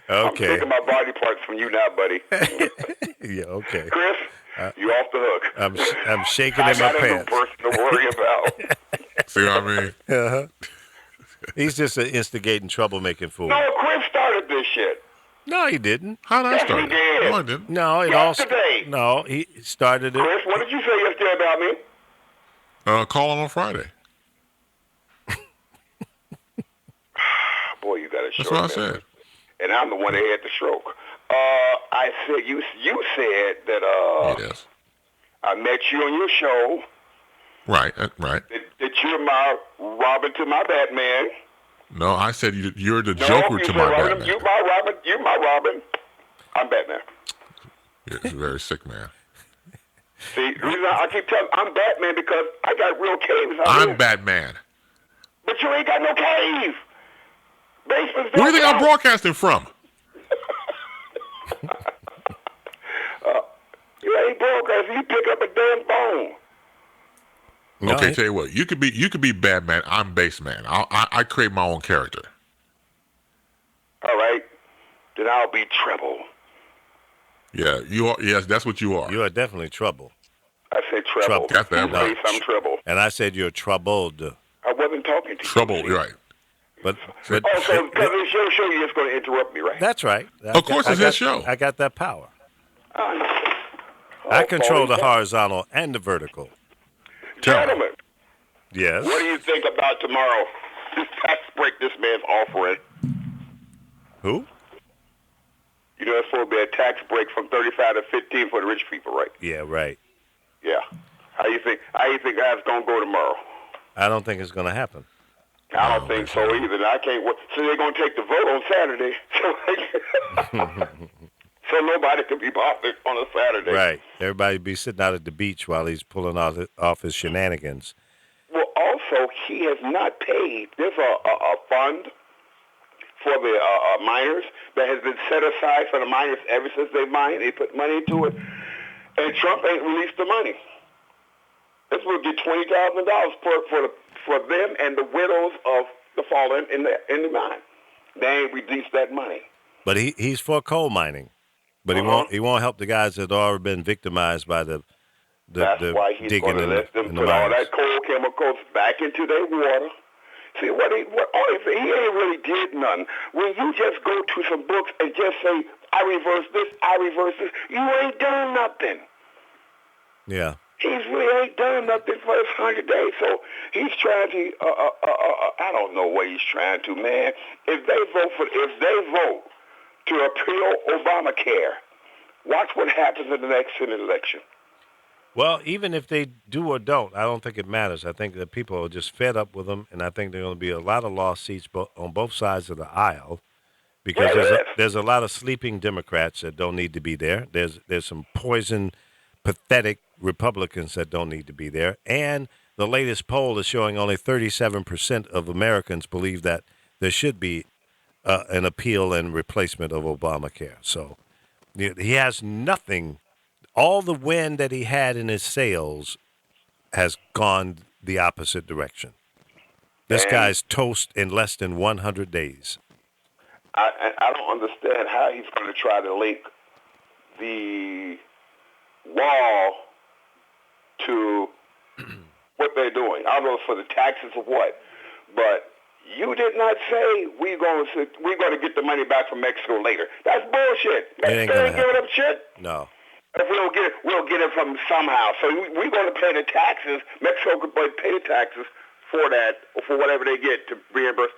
Okay. I'm taking my body parts from you now, buddy. Yeah, okay. Chris, you off the hook. I'm shaking in my pants. I got a new person to worry about. See what I mean? He's just an instigating, troublemaking fool. No, Chris started this shit. No, he didn't. How did I start? He did. No, I didn't. No, yesterday. No, he started it. Chris, what did you say yesterday about me? Call him on Friday. Boy, you got a short That's what I memory. said. And I'm the one that had the stroke. I said you said that Yes. I met you on your show. Right. That you're my Robin to my Batman. No, I said you're the Joker to my Batman. You're my Robin. I'm Batman. You're a very sick man. See, the reason I keep telling I'm Batman because I got real caves out I'm here. Batman. But you ain't got no cave. Basements. Where do you think I'm broadcasting from? You ain't broadcasting. You pick up a damn phone. No, Okay, tell you what. You could be Batman. I'm Baseman. I create my own character. All right. Then I'll be Treble. Yeah, you are. Yes, that's what you are. you are definitely trouble. I said Treble. Got that You right. say I'm Treble. And I said you're troubled. I wasn't talking to you. Trouble. see? You're right. But Oh, so because it's your show, you're just going to interrupt me, right? that's right. Of course, it's his show. I got that power. Oh, I control the Paulie, horizontal and the vertical. Gentlemen, Yes. what do you think about tomorrow? This tax break this man's offering. Who? You know, it's supposed to be a tax break from 35 to 15 for the rich people, right? Yeah, right. Yeah. How you think that's going to go tomorrow? I don't think it's going to happen. I don't think so either. And I can't wait. So they're going to take the vote on Saturday. So nobody can be bothered on a Saturday. Right. Everybody be sitting out at the beach while he's pulling off his shenanigans. Well, also, he has not paid. There's a fund for the miners that has been set aside for the miners ever since they mined. They put money into it. And Trump ain't released the money. This will get $20,000 for them and the widows of the fallen in the mine. They ain't released that money. But he's for coal mining. But he won't help the guys that have already been victimized by the That's why he's going to let them put all that coal chemicals back into their water. See, he ain't really did nothing. When you just go to some books and just say, I reverse this, you ain't done nothing. Yeah. He's really ain't done nothing for his 100 days. So he's trying to, I don't know what he's trying to, man. If they vote to appeal Obamacare, watch what happens in the next Senate election. Well, even if they do or don't, I don't think it matters. I think that people are just fed up with them, and I think there are going to be a lot of lost seats on both sides of the aisle because there's a lot of sleeping Democrats that don't need to be there. There's some poison, pathetic Republicans that don't need to be there, and the latest poll is showing only 37% of Americans believe that there should be an appeal and replacement of Obamacare. So he has nothing. All the wind that he had in his sails has gone the opposite direction. This guy's toast in less than 100 days. I don't understand how he's going to try to link the wall to what they're doing. I don't know if for the taxes or what, but you did not say we're going to get the money back from Mexico later. That's bullshit. Mexico ain't giving up shit. No. If we don't get it, we'll get it from somehow. So we're going to pay the taxes. Mexico could pay the taxes for that or for whatever they get to reimburse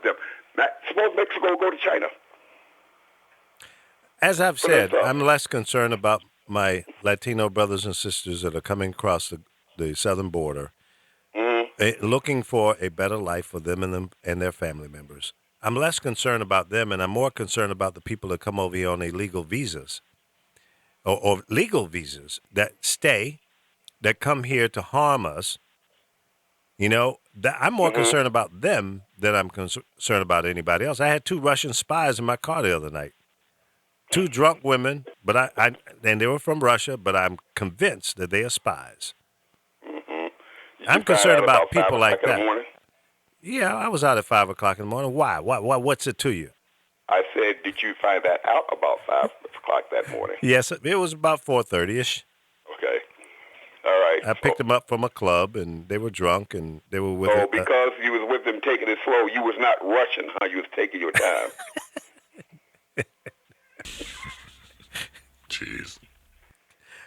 them. Now, suppose Mexico go to China. As I've said, I'm less concerned about my Latino brothers and sisters that are coming across the southern border, looking for a better life for them and their family members. I'm less concerned about them, and I'm more concerned about the people that come over here on illegal visas. Or legal visas that come here to harm us. You know, I'm more concerned about them than I'm concerned about anybody else. I had 2 Russian spies in my car the other night. 2 drunk women, but and they were from Russia, but I'm convinced that they are spies. I'm concerned about people like that. Yeah, I was out at 5 o'clock in the morning. Why? What's it to you? I said, did you find that out about 5 o'clock that morning? Yes, it was about 4:30ish. Okay. All right. I picked them up from a club, and they were drunk, and they were with. Oh, because you was with them taking it slow, you was not rushing, huh? You was taking your time. Jeez.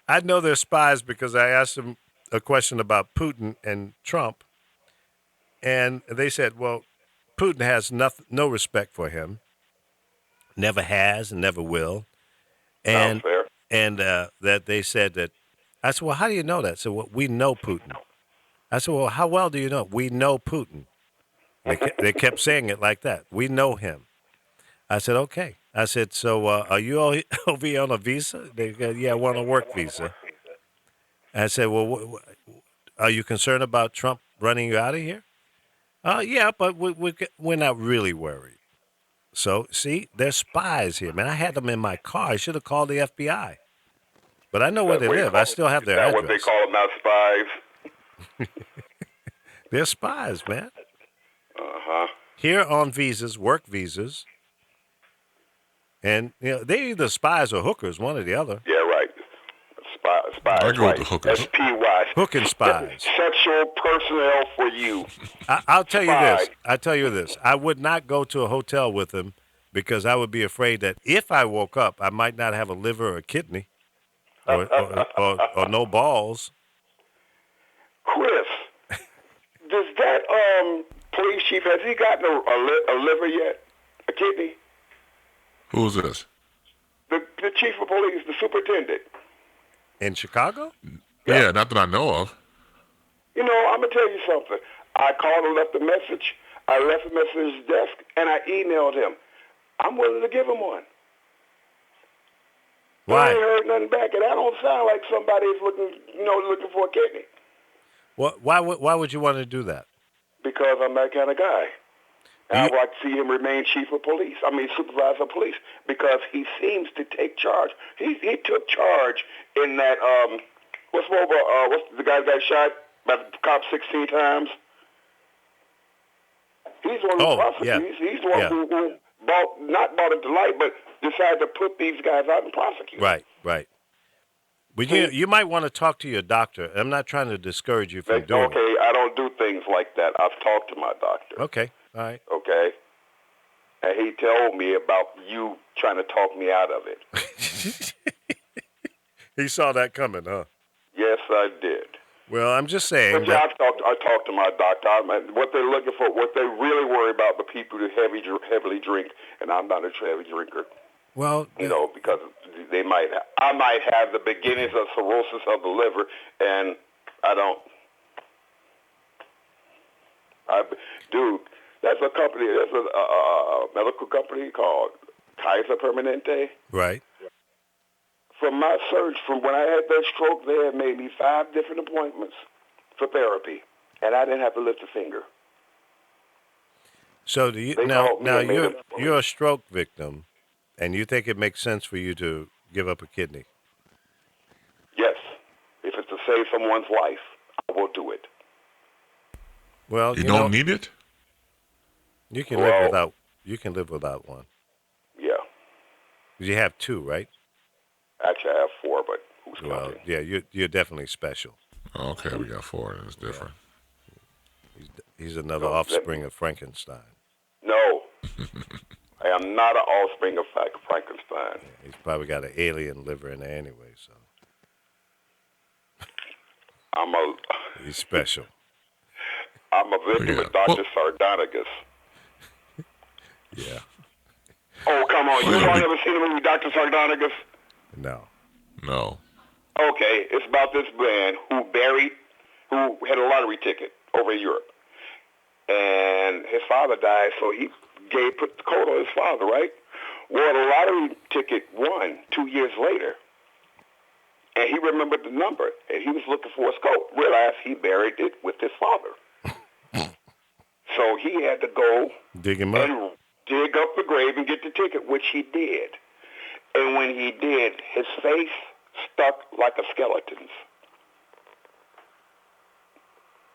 I know they're spies because I asked them a question about Putin and Trump, and they said, "Well, Putin has no respect for him, never has, and never will." And fair. And that they said that. I said, "Well, how do you know that?" So, well, we know Putin. I said, "Well, how well do you know? We know Putin." They kept saying it like that. We know him. I said, "Okay." I said, "So, are you over here on a visa?" They go, "Yeah, I want a work visa." I said, well, are you concerned about Trump running you out of here? Yeah, but we're not really worried. So, see, there's spies here, man. I had them in my car. I should have called the FBI. But I know where they live. I still have their Is that address. what they call them now, spies? They're spies, man. Uh-huh. Here on visas, work visas. And, they're either spies or hookers, one or the other. Yeah, right. Spies, I go with right. the hookers. SPY. Hook and spies. Sexual personnel for you. I'll tell you Spy. this. I'll tell you this. I would not go to a hotel with them because I would be afraid that if I woke up, I might not have a liver or a kidney or no balls. Chris, does that police chief, has he gotten a liver yet? A kidney? Who's this? The chief of police, the superintendent. In Chicago? Yeah, not that I know of. You know, I'm going to tell you something. I called and left a message. I left a message at his desk, and I emailed him. I'm willing to give him one. Why? I ain't heard nothing back, and that don't sound like somebody's looking for a kidney. Why would you want to do that? Because I'm that kind of guy. And I'd like to see him remain supervisor of police, because he seems to take charge. He took charge in that, what's the guy that got shot by the cop 16 times? He's the one who prosecuted. Yeah. He's the one who not brought it to light, but decided to put these guys out and prosecute. Right. But you might want to talk to your doctor. I'm not trying to discourage you from doing it. Okay, I don't do things like that. I've talked to my doctor. Okay, all right. Okay? And he told me about you trying to talk me out of it. He saw that coming, huh? Yes, I did. Well, I'm just saying. But I talked to my doctor. What they're looking for, what they really worry about, the people who heavily drink, and I'm not a heavy drinker. Well, because I might have the beginnings of cirrhosis of the liver, and I don't. Dude, that's a company. That's a medical company called Kaiser Permanente. Right. From my search, from when I had that stroke, they had made me 5 different appointments for therapy, and I didn't have to lift a finger. So do you now you're a stroke victim, and you think it makes sense for you to give up a kidney? Yes. If it's to save someone's life, I will do it. Well, you don't need it? You can live without one. Yeah. You have 2, right? Actually, I have 4, but who's counting? Yeah, you're definitely special. Okay, we got 4. It's different. He's another offspring of Frankenstein. No. I am not an offspring of Frankenstein. Yeah, he's probably got an alien liver in there anyway, so. He's special. I'm a victim of Dr. Sardonicus. Yeah. Oh, come on. You all never seen the movie Dr. Sardonicus? No. Okay, it's about this man who had a lottery ticket over in Europe. And his father died, so he put the coat on his father, right? Well, the lottery ticket won 2 years later. And he remembered the number, and he was looking for his coat. Realized he buried it with his father. So he had to go dig him up. And dig up the grave and get the ticket, which he did. And when he did, his face stuck like a skeleton's.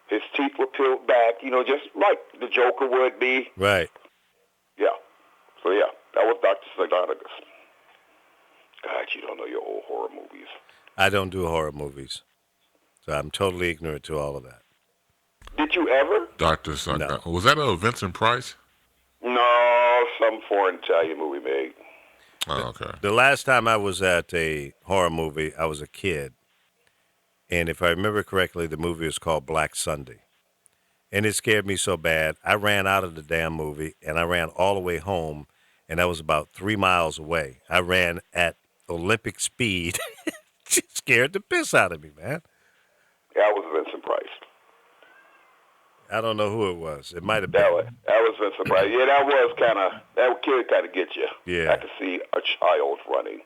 His teeth were peeled back, just like the Joker would be. Right. Yeah. So, yeah, that was Dr. Sardonicus. God, you don't know your old horror movies. I don't do horror movies. So I'm totally ignorant to all of that. Did you ever? Dr. Sardonicus. No. Was that a Vincent Price? No, some foreign Italian movie made. Oh, okay. The last time I was at a horror movie, I was a kid. And if I remember correctly, the movie was called Black Sunday. And it scared me so bad, I ran out of the damn movie, and I ran all the way home, and I was about 3 miles away. I ran at Olympic speed. It scared the piss out of me, man. That was Vincent Price. I don't know who it was. It might have been. That was Vincent Price. Yeah, that kid kind of gets you. Yeah. I could see a child running.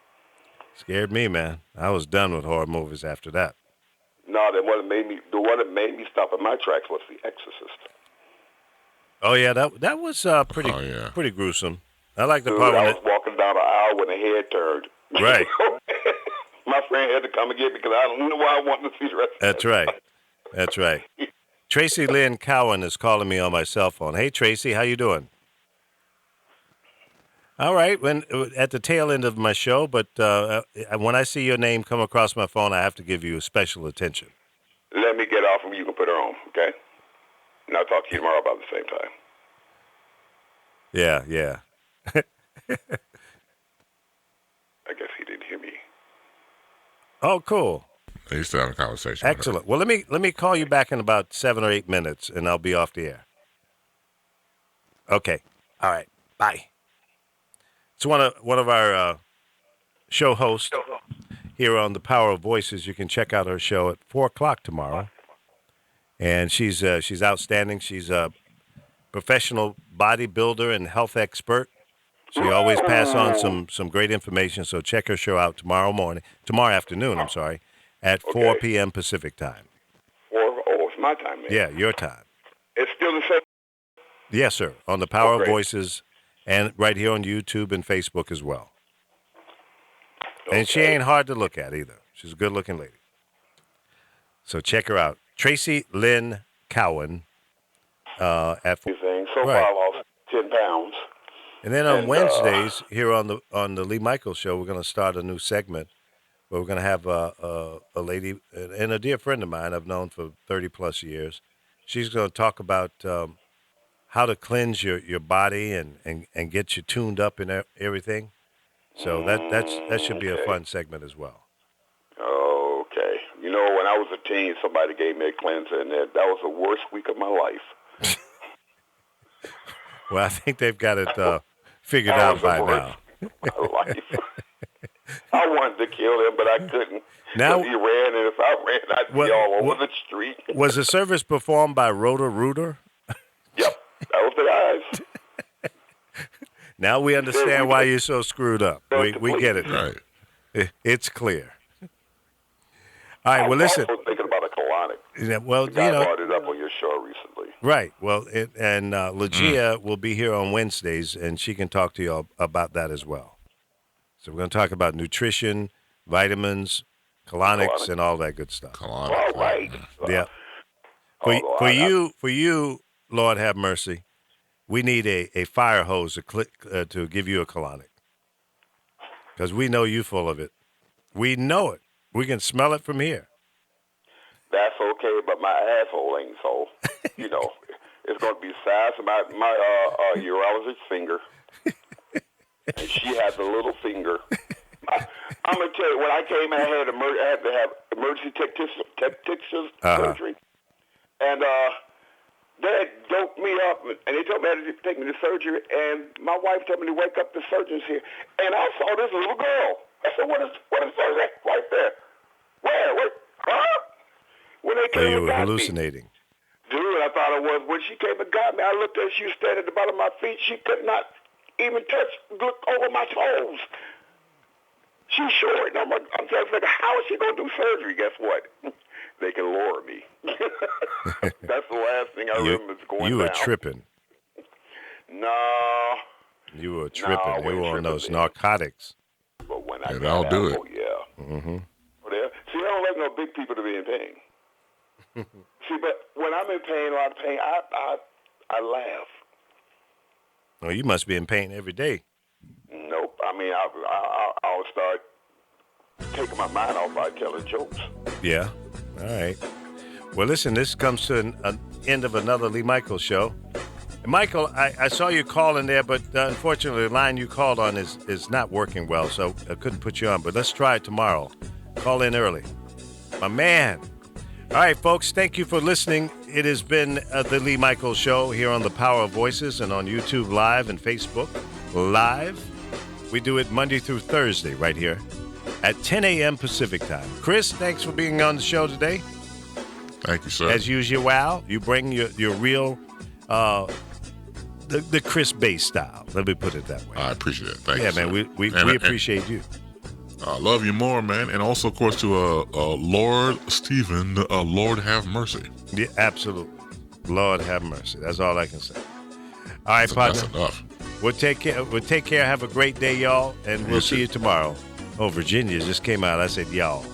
Scared me, man. I was done with horror movies after that. No, the one that made me stop in my tracks was The Exorcist. Oh yeah, that was pretty gruesome. I like the Dude, part I when was walking down the aisle when the head turned. Right. My friend had to come and get me because I don't know why I wanted to see the rest. That's right. Tracy Lynn Cowan is calling me on my cell phone. Hey Tracy, how you doing? All right, at the tail end of my show, but when I see your name come across my phone, I have to give you special attention. Let me get off and you can put her on, okay? And I'll talk to you tomorrow about the same time. Yeah. I guess he didn't hear me. Oh, cool. He's still having a conversation. Excellent. Well, let me call you back in about 7 or 8 minutes, and I'll be off the air. Okay. All right. Bye. It's one of our show hosts here on the Power of Voices. You can check out her show at 4:00 tomorrow, and she's outstanding. She's a professional bodybuilder and health expert. She always pass on some great information. So check her show out tomorrow afternoon. I'm sorry, at 4 p.m. Pacific time. It's my time, man. Yeah, your time. It's still the same. Yes, sir. On the Power of Voices. And right here on YouTube and Facebook as well. Okay. And she ain't hard to look at either. She's a good-looking lady. So check her out. Tracy Lynn Cowan. So far, I lost 10 pounds. And then on Wednesdays, here on the Lee Michaels Show, we're going to start a new segment where we're going to have a lady and a dear friend of mine I've known for 30-plus years. She's going to talk about how to cleanse your body and get you tuned up and everything. So that should be a fun segment as well. Okay. You know, when I was a teen, somebody gave me a cleanser, and that was the worst week of my life. Well, I think they've got it figured out by now. My life. I wanted to kill him, but I couldn't. Now he ran, and if I ran, I'd be all over the street. Was the service performed by Roto-Rooter? Yep. That was the guys. Now we understand why you're so screwed up. We get it. Right. It's clear. All right, well, listen. I was thinking about a colonic. Yeah, well, I brought it up on your show recently. Right. Well, Legia will be here on Wednesdays, and she can talk to you about that as well. So we're going to talk about nutrition, vitamins, colonics, and all that good stuff. Colonic. All right. Yeah. For you, Lord have mercy, we need a fire hose to give you a colonic. Because we know you full of it. We know it. We can smell it from here. That's okay, but my asshole ain't so. You know, it's going to be the size of my urologist finger. And she has a little finger. I'm going to tell you, when I came in, I had to have emergency technician surgery. And they had doped me up, and they told me they had to take me to surgery. And my wife told me to wake up the surgeons here. And I saw this little girl. I said, what is surgery right there? Where? Huh? When they came you and were got hallucinating. Me, dude, I thought it was. When she came and got me, I looked at her. She was standing at the bottom of my feet. She could not even look over my toes. She's short. And I'm just like, how is she going to do surgery? Guess what? They can lower me. That's the last thing I remember is going down. You were tripping. No. You were tripping. No, you were on those narcotics. But when I that'll do it. Yeah. Mm-hmm. See, I don't like no big people to be in pain. See, but when I'm in pain, a lot of pain, I laugh. Well, you must be in pain every day. Nope. I mean, I'll start taking my mind off by telling jokes. Yeah. All right. Well, listen, this comes to an end of another Lee Michaels show. And Michael, I saw you calling there, but unfortunately the line you called on is not working well, so I couldn't put you on. But let's try it tomorrow. Call in early. My man. All right, folks, thank you for listening. It has been the Lee Michaels Show here on the Power of Voices and on YouTube Live and Facebook Live. We do it Monday through Thursday right here at 10 a.m. Pacific time. Chris, thanks for being on the show today. Thank you, sir. As usual, you bring your real, the Chris Bay style. Let me put it that way. I appreciate it. Thank you, man, we appreciate you. I love you more, man. And also, of course, to Lord Stephen, Lord have mercy. Yeah, absolutely. Lord have mercy. That's all I can say. All right, partner. That's enough. We'll take care. Have a great day, y'all, and we'll see you tomorrow. Oh, Virginia just came out. I said, y'all.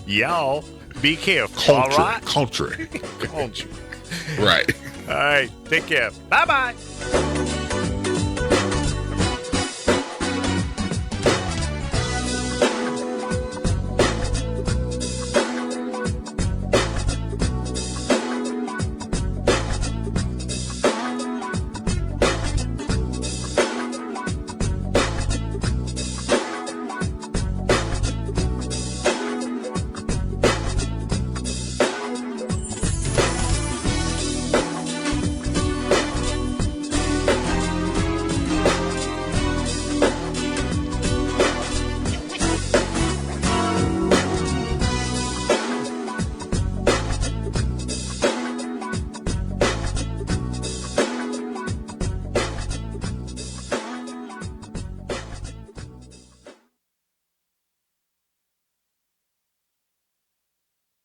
Y'all, be careful. All right. Country. Country. Right. All right. Take care. Bye-bye.